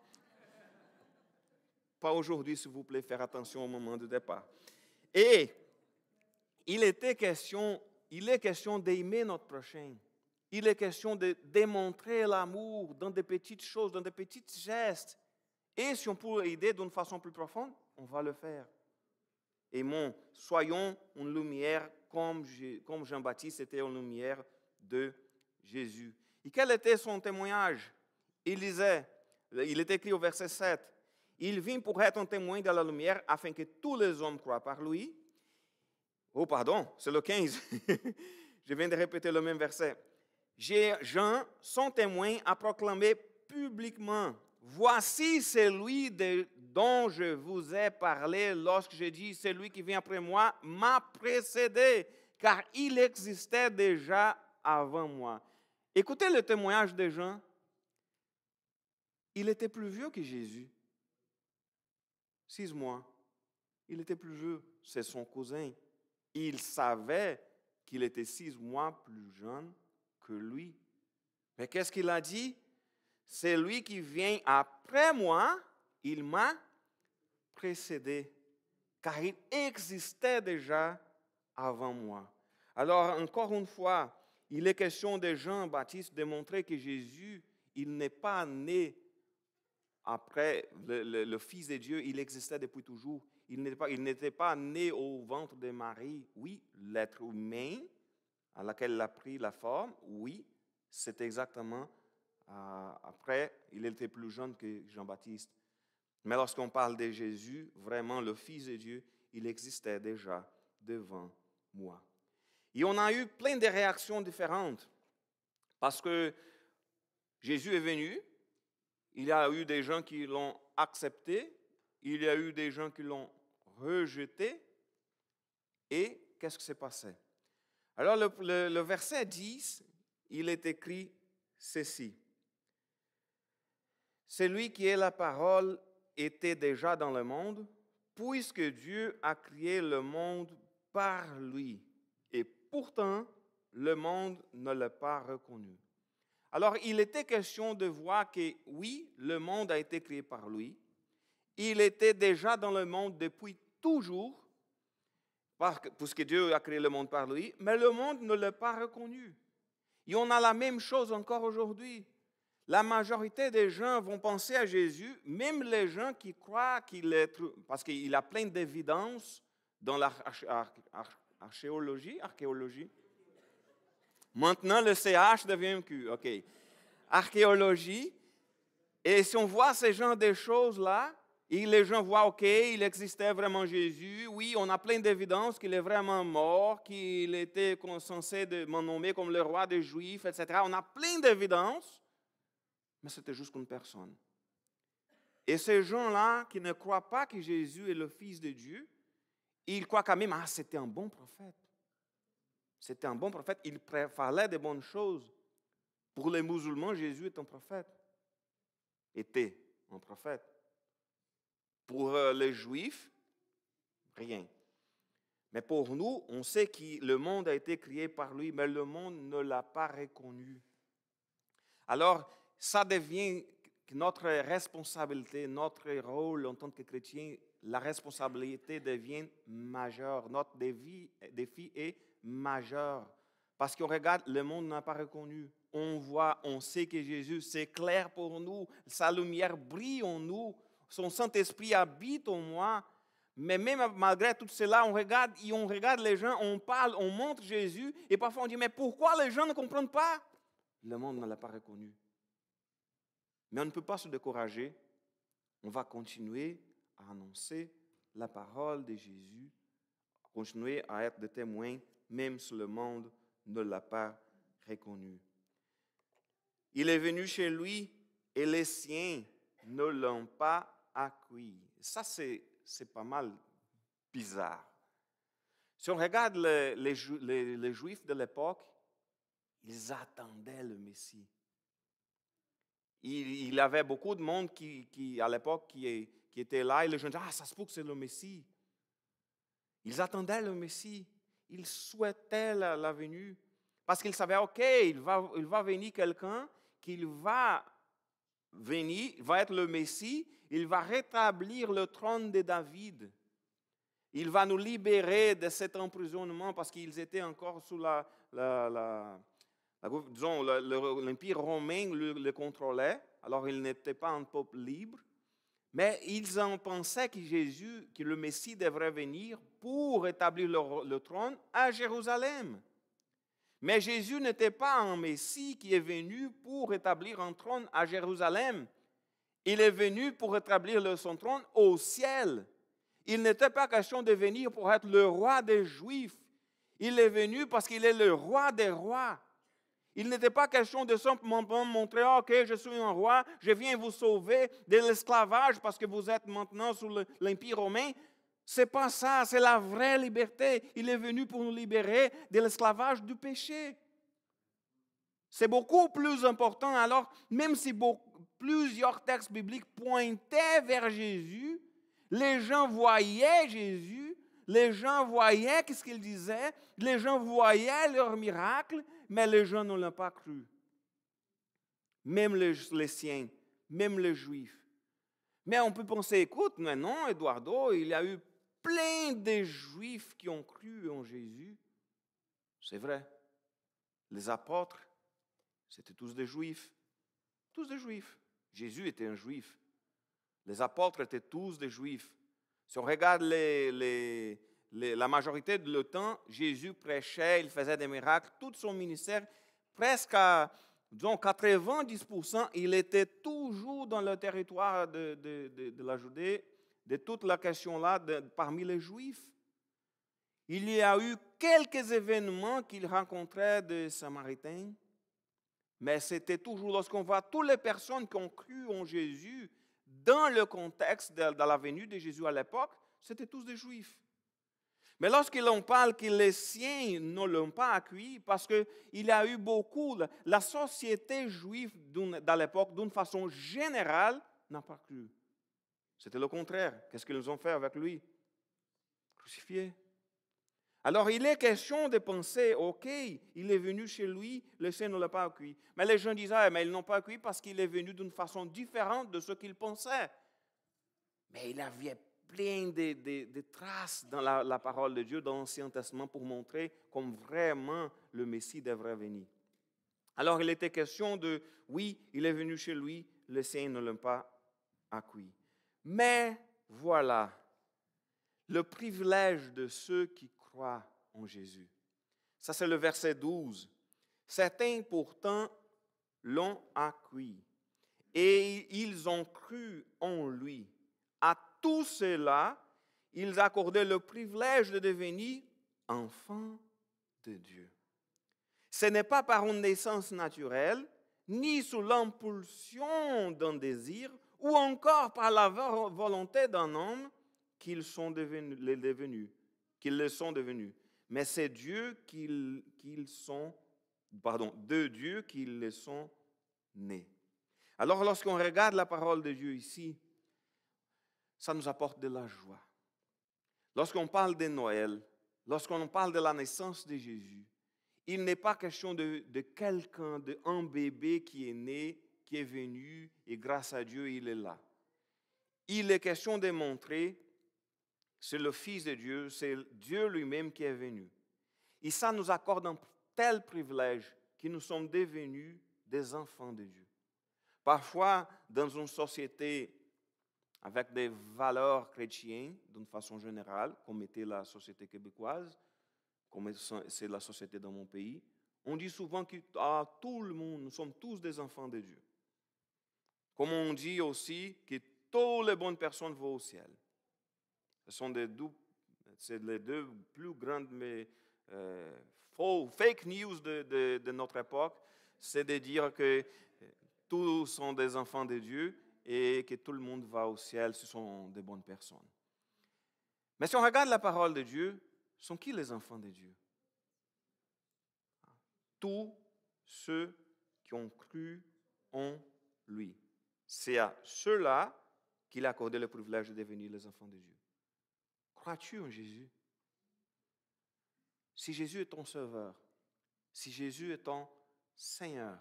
Pas aujourd'hui, s'il vous plaît, faire attention au moment du départ. Et il est question d'aimer notre prochain. Il est question de démontrer l'amour dans des petites choses, dans des petits gestes. Et si on peut aider d'une façon plus profonde, on va le faire. Aimons, soyons une lumière comme Jean-Baptiste était une lumière de Jésus. Et quel était son témoignage? Il disait, il est écrit au verset 7, « Il vint pour être un témoin de la lumière afin que tous les hommes croient par lui. » Oh, pardon, c'est le 15. Je viens de répéter le même verset. « Jean, son témoin, a proclamé publiquement, « Voici celui dont je vous ai parlé lorsque j'ai dit, celui qui vient après moi m'a précédé, car il existait déjà avant moi. » Écoutez le témoignage de Jean. Il était plus vieux que Jésus. 6 mois. Il était plus vieux. C'est son cousin. Il savait qu'il était 6 mois plus jeune que lui. Mais qu'est-ce qu'il a dit? C'est lui qui vient après moi, il m'a précédé, car il existait déjà avant moi. Alors, encore une fois, il est question de Jean-Baptiste de montrer que Jésus, il n'est pas né après le Fils de Dieu, il existait depuis toujours. Il n'était pas né au ventre de Marie. Oui, l'être humain à laquelle il a pris la forme, oui, c'est exactement après, il était plus jeune que Jean-Baptiste. Mais lorsqu'on parle de Jésus, vraiment le Fils de Dieu, il existait déjà devant moi. Et on a eu plein de réactions différentes parce que Jésus est venu, il y a eu des gens qui l'ont accepté, il y a eu des gens qui l'ont rejeté. Et qu'est-ce qui s'est passé? Alors le verset 10, il est écrit ceci. Celui qui est la parole était déjà dans le monde, puisque Dieu a créé le monde par lui. Et pourtant, le monde ne l'a pas reconnu. Alors, il était question de voir que, oui, le monde a été créé par lui. Il était déjà dans le monde depuis toujours, puisque Dieu a créé le monde par lui, mais le monde ne l'a pas reconnu. Et on a la même chose encore aujourd'hui. La majorité des gens vont penser à Jésus, même les gens qui croient qu'il est... Parce qu'il a plein d'évidences dans l'archéologie. Archéologie. Maintenant, le CH devient Q. OK. Archéologie. Et si on voit ces genres de choses-là, et les gens voient, OK, il existait vraiment Jésus. Oui, on a plein d'évidences qu'il est vraiment mort, qu'il était censé de m'en nommer comme le roi des Juifs, etc. On a plein d'évidences, mais c'était juste une personne. Et ces gens-là qui ne croient pas que Jésus est le Fils de Dieu, ils croient quand même, c'était un bon prophète. C'était un bon prophète, il parlait de bonnes choses. Pour les musulmans, Jésus est un prophète. Était un prophète. Pour les Juifs, rien. Mais pour nous, on sait que le monde a été créé par lui, mais le monde ne l'a pas reconnu. Alors, ça devient notre responsabilité, notre rôle en tant que chrétien, la responsabilité devient majeure. Notre défi est majeur. Parce qu'on regarde, le monde n'a pas reconnu. On voit, on sait que Jésus, c'est clair pour nous. Sa lumière brille en nous. Son Saint-Esprit habite en moi. Mais même malgré tout cela, on regarde les gens, on parle, on montre Jésus. Et parfois on dit, mais pourquoi les gens ne comprennent pas? Le monde ne l'a pas reconnu. Mais on ne peut pas se décourager. On va continuer à annoncer la parole de Jésus, continuer à être des témoins, même si le monde ne l'a pas reconnu. Il est venu chez lui et les siens ne l'ont pas accueilli. Ça, c'est pas mal bizarre. Si on regarde les Juifs de l'époque, ils attendaient le Messie. Il y avait beaucoup de monde qui à l'époque, qui était là, et les gens disaient, ça se peut que c'est le Messie. Ils attendaient le Messie. Ils souhaitaient la venue. Parce qu'ils savaient, OK, il va venir quelqu'un, qu'il va venir, va être le Messie, il va rétablir le trône de David. Il va nous libérer de cet emprisonnement parce qu'ils étaient encore sous disons, l'Empire romain le contrôlait, alors ils n'étaient pas un peuple libre, mais ils en pensaient que le Messie devrait venir pour établir le trône à Jérusalem. Mais Jésus n'était pas un Messie qui est venu pour établir un trône à Jérusalem. Il est venu pour établir son trône au ciel. Il n'était pas question de venir pour être le roi des Juifs. Il est venu parce qu'il est le roi des rois. Il n'était pas question de simplement montrer, OK, je suis un roi, je viens vous sauver de l'esclavage parce que vous êtes maintenant sous l'Empire romain. Ce n'est pas ça, c'est la vraie liberté. Il est venu pour nous libérer de l'esclavage du péché. C'est beaucoup plus important. Alors, même si plusieurs textes bibliques pointaient vers Jésus, les gens voyaient Jésus, les gens voyaient ce qu'il disait, les gens voyaient leurs miracles, mais les gens ne l'ont pas cru. Même les siens, même les Juifs. Mais on peut penser, écoute, mais non, Eduardo, il y a eu plein de Juifs qui ont cru en Jésus. C'est vrai. Les apôtres, c'était tous des Juifs. Tous des Juifs. Jésus était un Juif. Les apôtres étaient tous des Juifs. Si on regarde la majorité de le temps, Jésus prêchait, il faisait des miracles. Tout son ministère, presque à, disons, 90%, il était toujours dans le territoire de la Judée, de toute la question-là, parmi les Juifs. Il y a eu quelques événements qu'il rencontrait des Samaritains, mais c'était toujours, lorsqu'on voit toutes les personnes qui ont cru en Jésus, dans le contexte de la venue de Jésus à l'époque, c'était tous des Juifs. Mais lorsqu'on parle que les siens ne l'ont pas accueilli, parce qu'il y a eu beaucoup, la société juive dans l'époque, d'une façon générale, n'a pas cru. C'était le contraire. Qu'est-ce qu'ils ont fait avec lui? Crucifié. Alors, il est question de penser, OK, il est venu chez lui, le Seigneur ne l'a pas accueilli. Mais les gens disaient, mais ils n'ont pas accueilli parce qu'il est venu d'une façon différente de ce qu'ils pensaient. Mais il avait plein de traces dans la parole de Dieu, dans l'Ancien Testament, pour montrer comme vraiment le Messie devrait venir. Alors il était question de, oui, il est venu chez lui, les siens ne l'ont pas accueilli. Mais voilà le privilège de ceux qui croient en Jésus. Ça, c'est le verset 12. Certains, pourtant, l'ont accueilli et ils ont cru en lui. À tous ceux-là, ils accordaient le privilège de devenir enfants de Dieu. Ce n'est pas par une naissance naturelle, ni sous l'impulsion d'un désir, ou encore par la volonté d'un homme qu'ils le sont devenus. Mais c'est de Dieu qu'ils les sont nés. Alors lorsqu'on regarde la parole de Dieu ici, ça nous apporte de la joie. Lorsqu'on parle de Noël, lorsqu'on parle de la naissance de Jésus, il n'est pas question de quelqu'un, d'un bébé qui est né, qui est venu, et grâce à Dieu, il est là. Il est question de montrer, c'est le Fils de Dieu, c'est Dieu lui-même qui est venu. Et ça nous accorde un tel privilège que nous sommes devenus des enfants de Dieu. Parfois, dans une société avec des valeurs chrétiennes, d'une façon générale, comme était la société québécoise, comme c'est la société dans mon pays, on dit souvent que tout le monde, nous sommes tous des enfants de Dieu. Comme on dit aussi que toutes les bonnes personnes vont au ciel. C'est les deux plus grandes fake news de notre époque, c'est de dire que tous sont des enfants de Dieu et que tout le monde va au ciel, ce sont des bonnes personnes. Mais si on regarde la parole de Dieu, sont qui les enfants de Dieu? Tous ceux qui ont cru en lui. C'est à ceux-là qu'il a accordé le privilège de devenir les enfants de Dieu. Crois-tu en Jésus? Si Jésus est ton sauveur, si Jésus est ton Seigneur,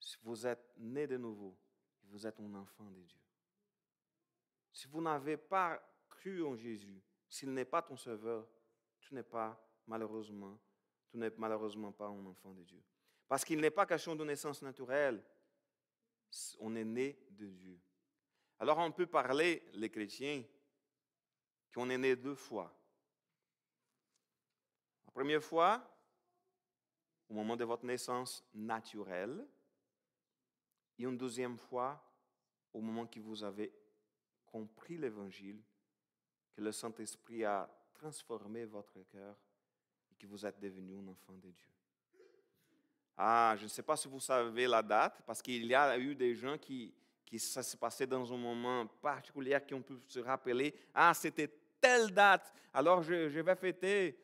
si vous êtes né de nouveau, vous êtes un enfant de Dieu. Si vous n'avez pas cru en Jésus, s'il n'est pas ton sauveur, tu n'es malheureusement pas un enfant de Dieu. Parce qu'il n'est pas question de naissance naturelle, on est né de Dieu. Alors on peut parler, les chrétiens, qu'on est né 2 fois. La première fois, au moment de votre naissance naturelle, et une deuxième fois, au moment que vous avez compris l'Évangile, que le Saint-Esprit a transformé votre cœur et que vous êtes devenu un enfant de Dieu. Je ne sais pas si vous savez la date, parce qu'il y a eu des gens qui ça s'est passé dans un moment particulier, qui ont pu se rappeler, c'était telle date, alors je vais fêter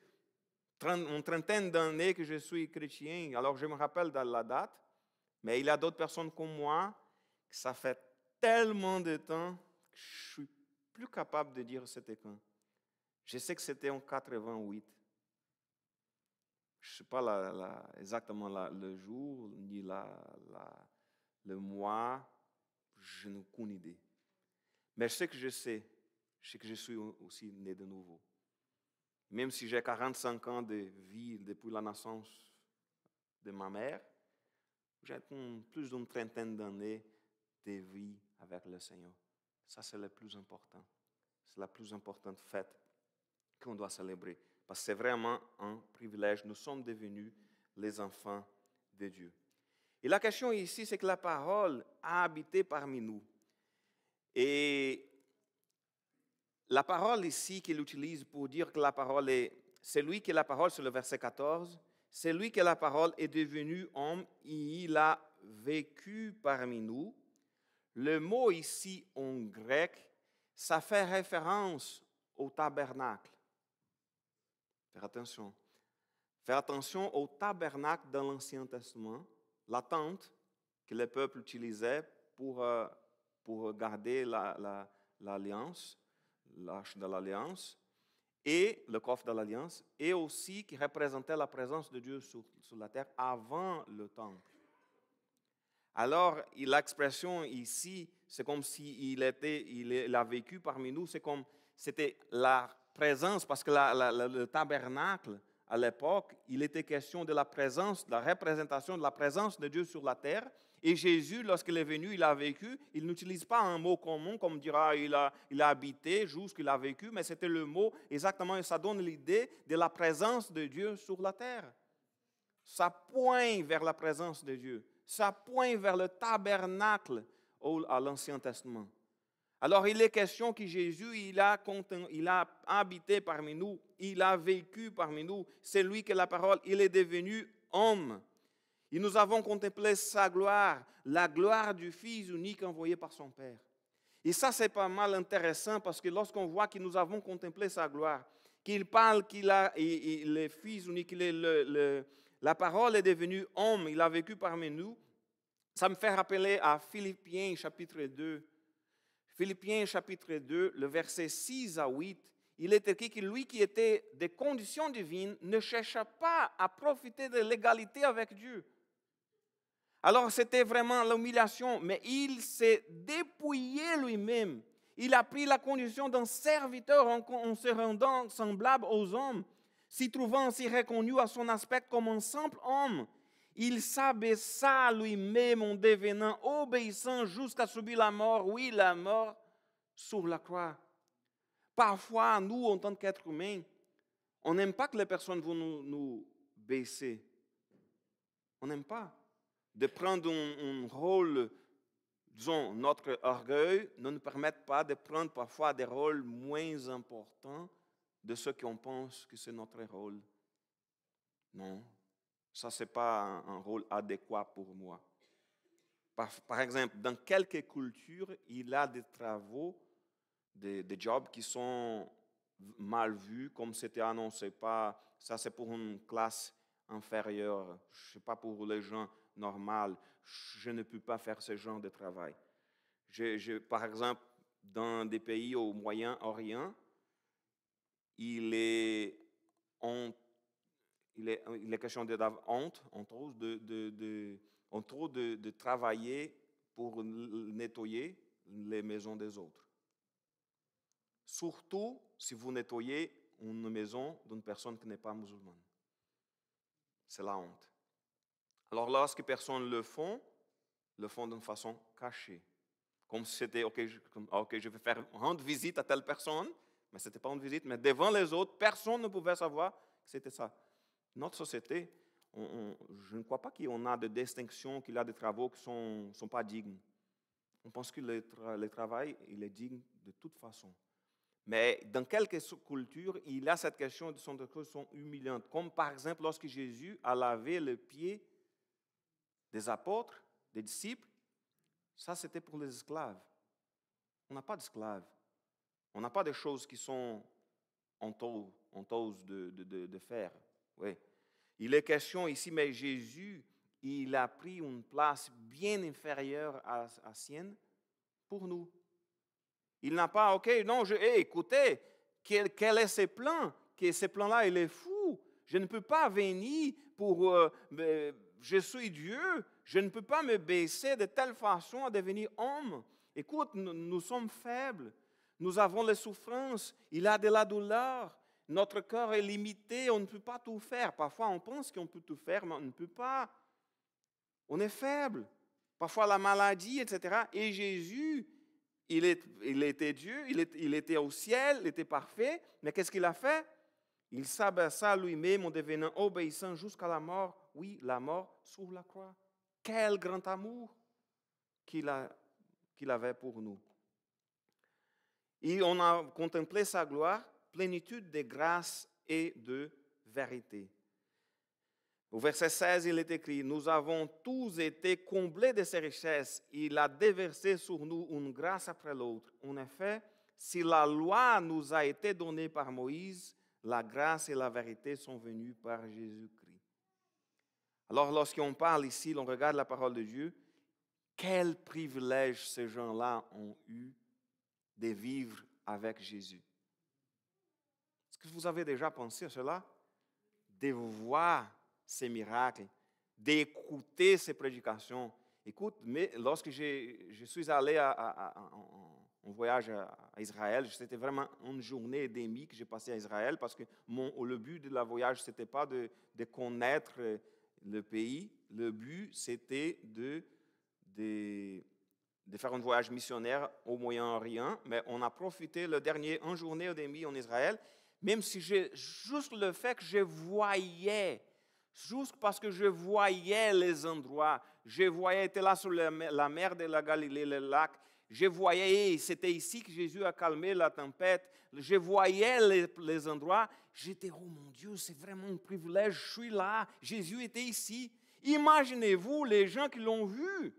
une trentaine d'années que je suis chrétien, alors je me rappelle de la date, mais il y a d'autres personnes comme moi, que ça fait tellement de temps que je suis plus capable de dire c'était quand. Je sais que c'était en 88. Je ne sais pas exactement le jour, ni le mois, je n'ai aucune idée. Mais ce que je sais, c'est que je suis aussi né de nouveau. Même si j'ai 45 ans de vie depuis la naissance de ma mère, j'ai plus d'une trentaine d'années de vie avec le Seigneur. Ça, c'est le plus important. C'est la plus importante fête qu'on doit célébrer. Parce que c'est vraiment un privilège. Nous sommes devenus les enfants de Dieu. Et la question ici, c'est que la parole a habité parmi nous. Et la parole ici qu'il utilise pour dire que la parole c'est lui qui est la parole, c'est le verset 14, c'est lui qui est la parole est devenu homme et il a vécu parmi nous. Le mot ici en grec, ça fait référence au tabernacle. Faire attention. Faire attention au tabernacle dans l'Ancien Testament, la tente que le peuple utilisait pour garder l'alliance, l'arche de l'alliance, et le coffre de l'alliance, et aussi qui représentait la présence de Dieu sur la terre avant le temple. Alors, l'expression ici, c'est comme s'il a vécu parmi nous, c'est comme c'était la présence, parce que le tabernacle à l'époque, il était question de la présence, de la représentation de la présence de Dieu sur la terre. Et Jésus, lorsqu'il est venu, il a vécu. Il n'utilise pas un mot commun, comme dira il a habité, juste qu'il a vécu, mais c'était le mot exactement, et ça donne l'idée de la présence de Dieu sur la terre. Ça pointe vers la présence de Dieu. Ça pointe vers le tabernacle à l'Ancien Testament. Alors, il est question que Jésus, il a habité parmi nous, il a vécu parmi nous. C'est lui que la parole, il est devenu homme. Et nous avons contemplé sa gloire, la gloire du Fils unique envoyé par son Père. Et ça, c'est pas mal intéressant parce que lorsqu'on voit que nous avons contemplé sa gloire, qu'il parle qu'il a, le Fils unique, la parole est devenue homme, il a vécu parmi nous, ça me fait rappeler à Philippiens chapitre 2. Philippiens chapitre 2, le verset 6 à 8, il est écrit que lui qui était des conditions divines ne chercha pas à profiter de l'égalité avec Dieu. Alors c'était vraiment l'humiliation, mais il s'est dépouillé lui-même. Il a pris la condition d'un serviteur en se rendant semblable aux hommes, s'y trouvant ainsi reconnu à son aspect comme un simple homme. Il s'abaissa lui-même en devenant obéissant jusqu'à subir la mort, oui, la mort sur la croix. Parfois, nous, en tant qu'êtres humains, on n'aime pas que les personnes vont nous baisser. On n'aime pas de prendre un rôle, disons, notre orgueil ne nous permet pas de prendre parfois des rôles moins importants de ceux qu'on pense que c'est notre rôle. Non. Ça, ce n'est pas un rôle adéquat pour moi. Par exemple, dans quelques cultures, il y a des travaux, des jobs qui sont mal vus, comme c'était annoncé. Pas, ça, c'est pour une classe inférieure. Je ne sais pas pour les gens normaux. Je ne peux pas faire ce genre de travail. Par exemple, dans des pays au Moyen-Orient, il est question de honte, entre autres, de travailler pour nettoyer les maisons des autres. Surtout si vous nettoyez une maison d'une personne qui n'est pas musulmane. C'est la honte. Alors lorsque personne le font d'une façon cachée. Comme si c'était, OK, je vais rendre visite à telle personne, mais ce n'était pas une visite, mais devant les autres, personne ne pouvait savoir que c'était ça. Notre société, je ne crois pas qu'on a de distinctions, qu'il y a des travaux qui ne sont pas dignes. On pense que le travail, il est digne de toute façon. Mais dans quelques cultures, il y a cette question de des choses sont humiliantes. Comme par exemple, lorsque Jésus a lavé le pied des apôtres, des disciples, ça c'était pour les esclaves. On n'a pas d'esclaves. On n'a pas de choses qui sont honteuses de faire. Oui. Il est question ici, mais Jésus, il a pris une place bien inférieure à sienne pour nous. Il n'a pas, écoutez, quel est ce plan? Que ce plan-là, il est fou. Je ne peux pas venir pour, je suis Dieu, je ne peux pas me baisser de telle façon à devenir homme. Écoute, nous sommes faibles, nous avons les souffrances, il a de la douleur. Notre corps est limité, on ne peut pas tout faire. Parfois, on pense qu'on peut tout faire, mais on ne peut pas. On est faible. Parfois, la maladie, etc. Et Jésus, il était Dieu, il était au ciel, il était parfait. Mais qu'est-ce qu'il a fait? Il s'abaissa lui-même en devenant obéissant jusqu'à la mort. Oui, la mort sur la croix. Quel grand amour qu'il avait pour nous. Et on a contemplé sa gloire, plénitude de grâce et de vérité. Au verset 16, il est écrit, « Nous avons tous été comblés de ses richesses. Il a déversé sur nous une grâce après l'autre. En effet, si la loi nous a été donnée par Moïse, la grâce et la vérité sont venues par Jésus-Christ. » Alors, lorsqu'on parle ici, on regarde la parole de Dieu, quel privilège ces gens-là ont eu de vivre avec Jésus. Est-ce que vous avez déjà pensé à cela? De voir ces miracles, d'écouter ces prédications. Écoute, mais lorsque je suis allé un voyage à Israël. C'était vraiment une journée et demie que j'ai passée à Israël parce que le but de la voyage, ce n'était pas de connaître le pays. Le but, c'était de faire un voyage missionnaire au Moyen-Orient. Mais on a profité une journée et demie en Israël, même si juste le fait que je voyais, juste parce que je voyais les endroits, je voyais, j'étais là sur la mer de la Galilée, le lac, je voyais, c'était ici que Jésus a calmé la tempête, je voyais les endroits, j'étais, oh mon Dieu, c'est vraiment un privilège, je suis là, Jésus était ici. Imaginez-vous les gens qui l'ont vu,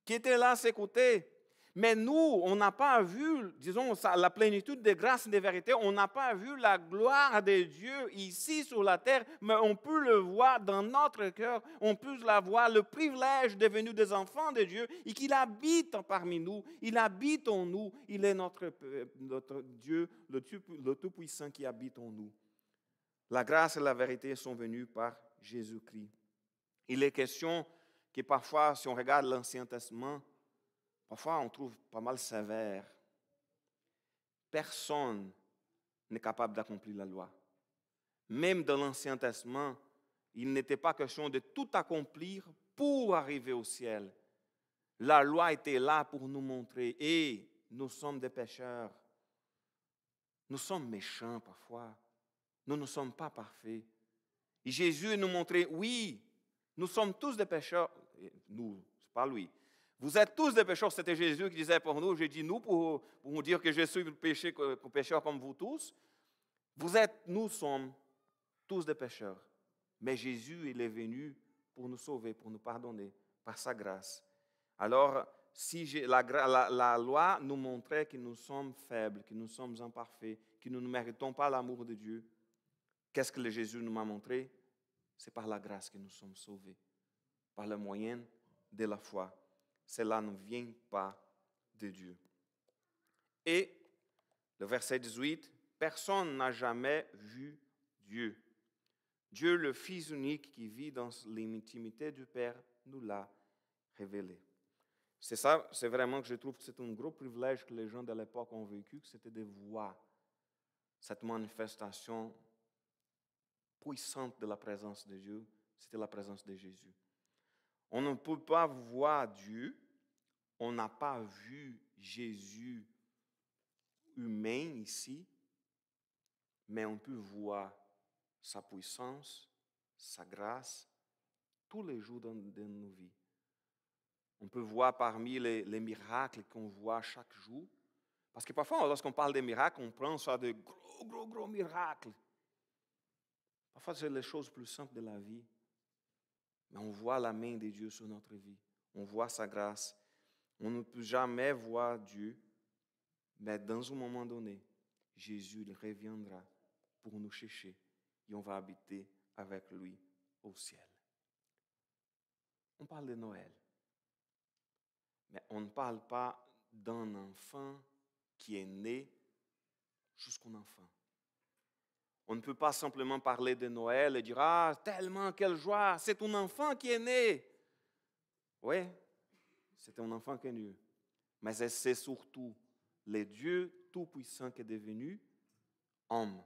qui étaient là à ses côtés. Mais nous, on n'a pas vu, disons, la plénitude de grâce et de vérité, on n'a pas vu la gloire de Dieu ici sur la terre, mais on peut le voir dans notre cœur, on peut la voir, le privilège de devenir des enfants de Dieu et qu'il habite parmi nous, il habite en nous, il est notre Dieu, le Tout-Puissant qui habite en nous. La grâce et la vérité sont venues par Jésus-Christ. Il est question que parfois, si on regarde l'Ancien Testament, parfois on trouve pas mal sévère. Personne n'est capable d'accomplir la loi. Même dans l'Ancien Testament, il n'était pas question de tout accomplir pour arriver au ciel. La loi était là pour nous montrer, et nous sommes des pécheurs. Nous sommes méchants parfois. Nous ne sommes pas parfaits. Et Jésus nous montrait, oui, nous sommes tous des pécheurs. Nous, c'est pas lui. Vous êtes tous des pécheurs, c'était Jésus qui disait pour nous, j'ai dit nous pour vous dire que je suis pécheur comme vous tous. Nous sommes tous des pécheurs. Mais Jésus, il est venu pour nous sauver, pour nous pardonner, par sa grâce. Alors, si la loi nous montrait que nous sommes faibles, que nous sommes imparfaits, que nous ne méritons pas l'amour de Dieu, qu'est-ce que Jésus nous a montré? C'est par la grâce que nous sommes sauvés, par le moyen de la foi. Cela ne vient pas de Dieu. Et le verset 18, personne n'a jamais vu Dieu. Dieu, le Fils unique qui vit dans l'intimité du Père, nous l'a révélé. C'est ça, c'est vraiment que je trouve que c'est un gros privilège que les gens de l'époque ont vécu, que c'était de voir cette manifestation puissante de la présence de Dieu, c'était la présence de Jésus. On ne peut pas voir Dieu, on n'a pas vu Jésus humain ici, mais on peut voir sa puissance, sa grâce, tous les jours de nos vies. On peut voir parmi les miracles qu'on voit chaque jour, parce que parfois, lorsqu'on parle des miracles, on prend ça de gros miracles. Parfois, c'est les choses plus simples de la vie. Mais on voit la main de Dieu sur notre vie. On voit sa grâce. On ne peut jamais voir Dieu, mais dans un moment donné, Jésus reviendra pour nous chercher et on va habiter avec lui au ciel. On parle de Noël, mais on ne parle pas d'un enfant qui est né jusqu'à un enfant. On ne peut pas simplement parler de Noël et dire « Ah, tellement, quelle joie, c'est un enfant qui est né !» Oui, c'est un enfant qui est né. Mais c'est surtout le Dieu Tout-Puissant qui est devenu homme.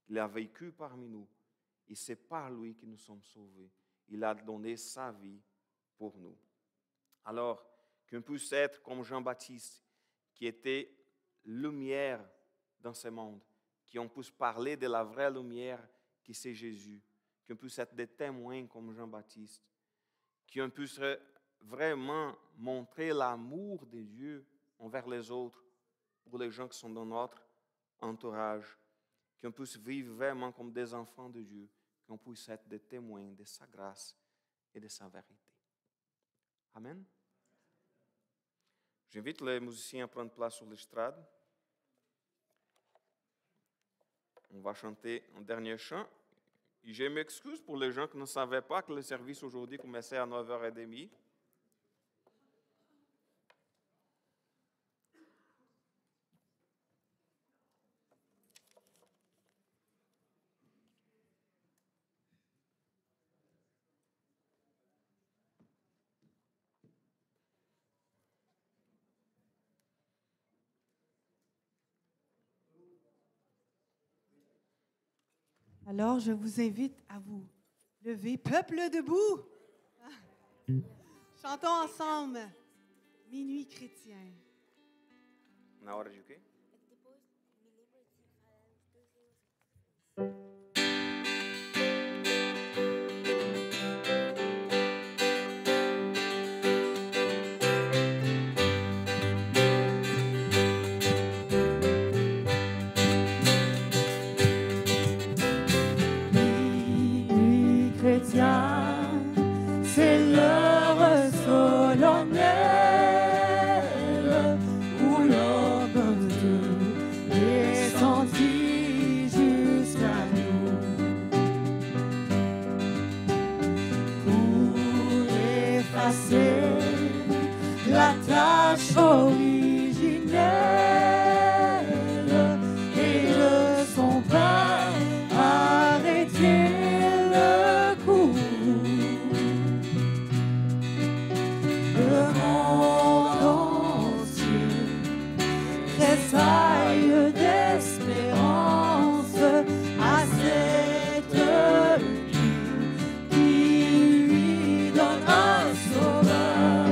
Il a vécu parmi nous. Et c'est par lui que nous sommes sauvés. Il a donné sa vie pour nous. Alors, qu'on puisse être comme Jean-Baptiste, qui était lumière dans ce monde, qu'on puisse parler de la vraie lumière qui c'est Jésus, qu'on puisse être des témoins comme Jean-Baptiste, qu'on puisse vraiment montrer l'amour de Dieu envers les autres, pour les gens qui sont dans notre entourage, qu'on puisse vivre vraiment comme des enfants de Dieu, qu'on puisse être des témoins de sa grâce et de sa vérité. Amen. J'invite les musiciens à prendre place sur l'estrade. On va chanter un dernier chant. Et je m'excuse pour les gens qui ne savaient pas que le service aujourd'hui commençait à 9h30.
Alors, je vous invite à vous lever. Peuple debout! Chantons ensemble. Minuit chrétien.
Na hora de o quê?
Minuit chrétien, c'est l'heure solennelle où l'homme de Dieu est senti jusqu'à nous. Pour effacer la tâche originelle et de son pain arrêter le coup. Le monde entier tressaille d'espérance à cette nuit qui lui donne un sauveur.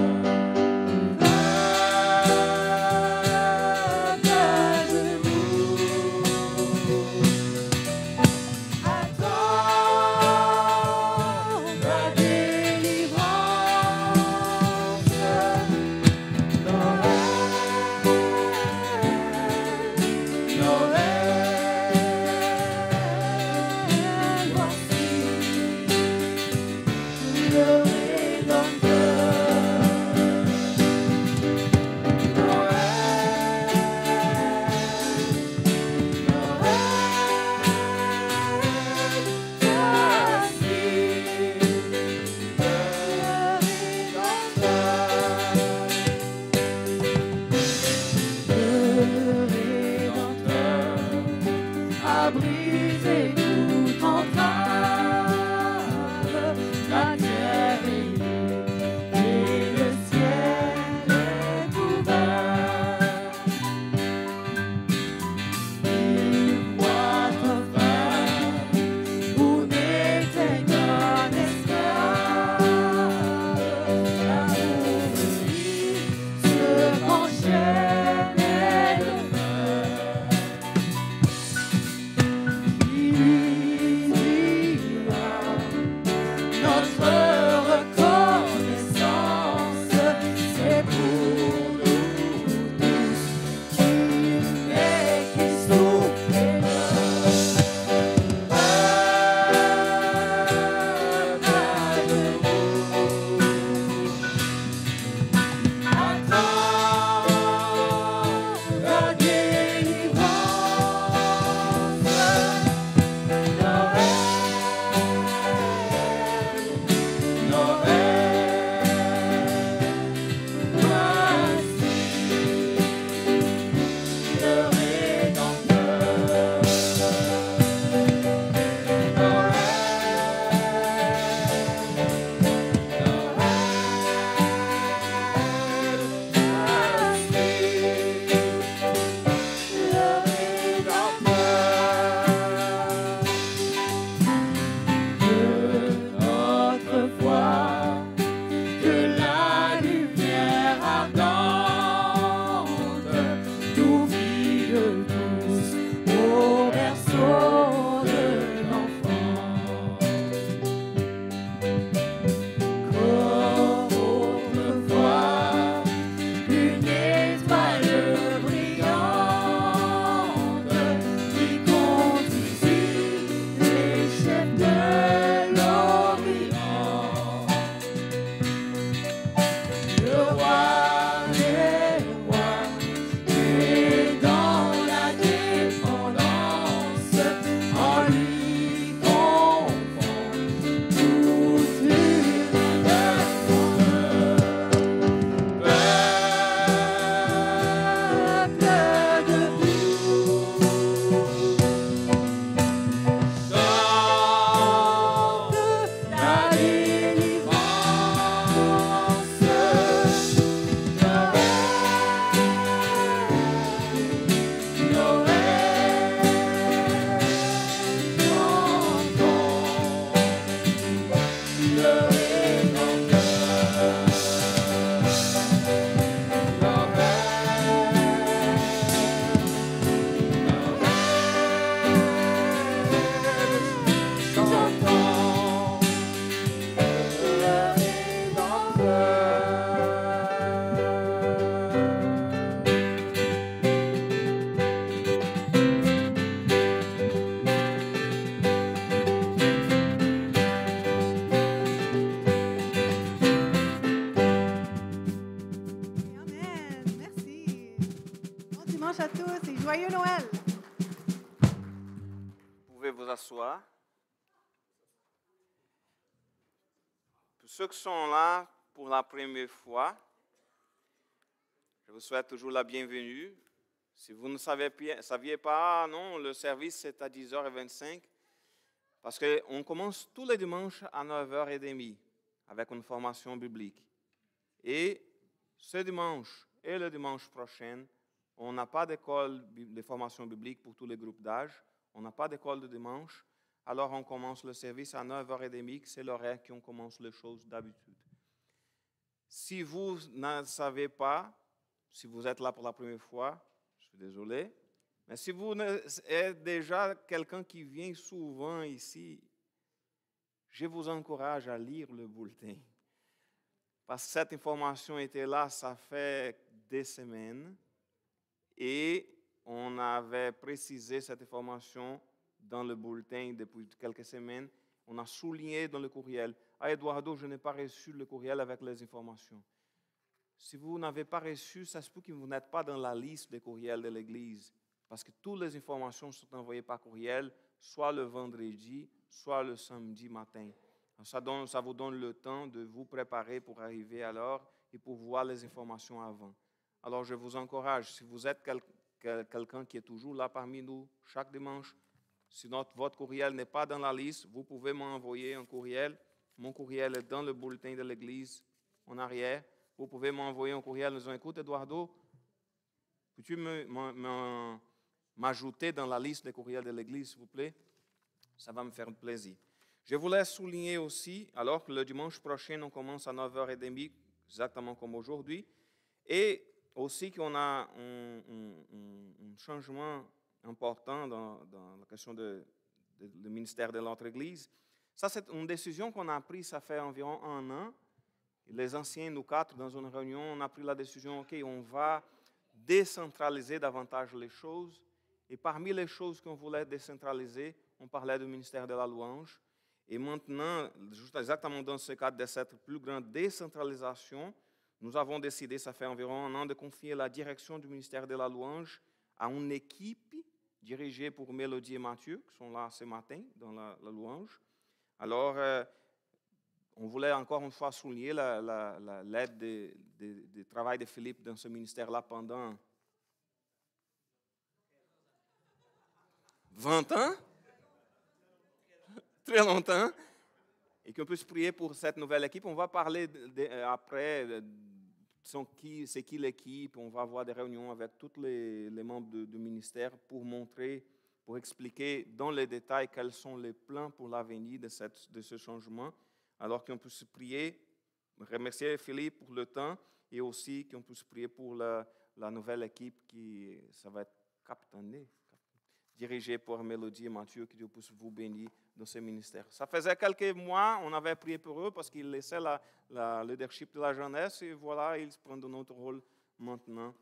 ceux qui sont là pour la première fois, je vous souhaite toujours la bienvenue. Si vous ne saviez pas, non, le service c'est à 10h25, parce qu'on commence tous les dimanches à 9h30 avec une formation biblique. Et ce dimanche et le dimanche prochain, on n'a pas d'école de formation biblique pour tous les groupes d'âge. On n'a pas d'école de dimanche. Alors, on commence le service à 9h30, c'est l'horaire qu'on commence les choses d'habitude. Si vous ne savez pas, si vous êtes là pour la première fois, je suis désolé, mais si vous êtes déjà quelqu'un qui vient souvent ici, je vous encourage à lire le bulletin. Parce que cette information était là, ça fait des semaines, et on avait précisé cette information dans le bulletin depuis quelques semaines. On a souligné dans le courriel. Ah, Eduardo, je n'ai pas reçu le courriel avec les informations. Si vous n'avez pas reçu, ça se peut que vous n'êtes pas dans la liste des courriels de l'Église. Parce que toutes les informations sont envoyées par courriel, soit le vendredi, soit le samedi matin. Ça vous donne le temps de vous préparer pour arriver à l'heure et pour voir les informations avant. Alors, je vous encourage, si vous êtes quelqu'un qui est toujours là parmi nous chaque dimanche, si votre courriel n'est pas dans la liste, vous pouvez m'envoyer un courriel. Mon courriel est dans le bulletin de l'Église, en arrière. Vous pouvez m'envoyer un courriel en disant, écoute, Eduardo, peux-tu m'ajouter dans la liste des courriels de l'Église, s'il vous plaît? Ça va me faire plaisir. Je voulais souligner aussi, alors que le dimanche prochain, on commence à 9h30, exactement comme aujourd'hui, et aussi qu'on a un changement important dans la question du ministère de notre Église. Ça, c'est une décision qu'on a prise, ça fait environ 1 an. Les anciens, nous 4, dans une réunion, on a pris la décision, OK, on va décentraliser davantage les choses. Et parmi les choses qu'on voulait décentraliser, on parlait du ministère de la louange. Et maintenant, juste exactement dans ce cadre de cette plus grande décentralisation, nous avons décidé, ça fait environ 1 an, de confier la direction du ministère de la louange à une équipe dirigée par Mélodie et Mathieu, qui sont là ce matin dans la louange. Alors, on voulait encore une fois souligner l'aide du travail de Philippe dans ce ministère-là pendant 20 ans, très longtemps, et qu'on puisse prier pour cette nouvelle équipe. On va parler après c'est qui l'équipe. On va avoir des réunions avec tous les membres du ministère pour montrer, pour expliquer dans les détails quels sont les plans pour l'avenir de ce changement. Alors qu'on puisse prier, remercier Philippe pour le temps et aussi qu'on puisse prier pour la nouvelle équipe ça va être capitainée, dirigée par Mélodie et Mathieu, que Dieu puisse vous bénir dans ce ministère. Ça faisait quelques mois, on avait prié pour eux parce qu'ils laissaient la leadership de la jeunesse et voilà, ils prennent notre rôle maintenant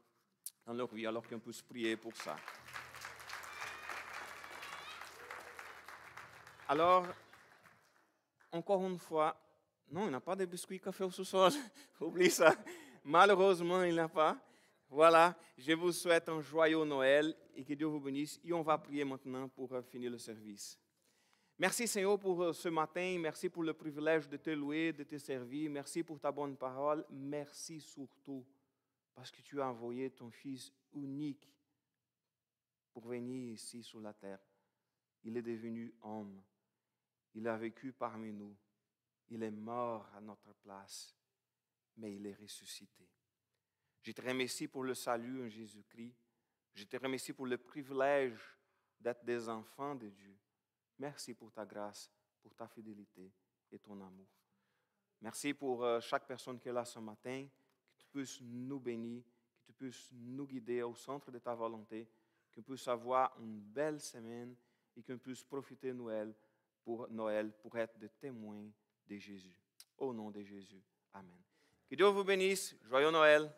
dans leur vie, alors qu'on puisse prier pour ça. Alors, encore une fois, non, il n'y a pas de biscuits café au sous-sol. Oublie ça. Malheureusement, il n'y en a pas. Voilà, je vous souhaite un joyeux Noël et que Dieu vous bénisse. Et on va prier maintenant pour finir le service. Merci Seigneur pour ce matin. Merci pour le privilège de te louer, de te servir. Merci pour ta bonne parole. Merci surtout parce que tu as envoyé ton Fils unique pour venir ici sur la terre. Il est devenu homme. Il a vécu parmi nous. Il est mort à notre place, mais il est ressuscité. Je te remercie pour le salut en Jésus-Christ. Je te remercie pour le privilège d'être des enfants de Dieu. Merci pour ta grâce, pour ta fidélité et ton amour. Merci pour chaque personne qui est là ce matin, que tu puisses nous bénir, que tu puisses nous guider au centre de ta volonté, qu'on puisse avoir une belle semaine et qu'on puisse profiter pour Noël pour être des témoins de Jésus. Au nom de Jésus. Amen. Que Dieu vous bénisse. Joyeux Noël.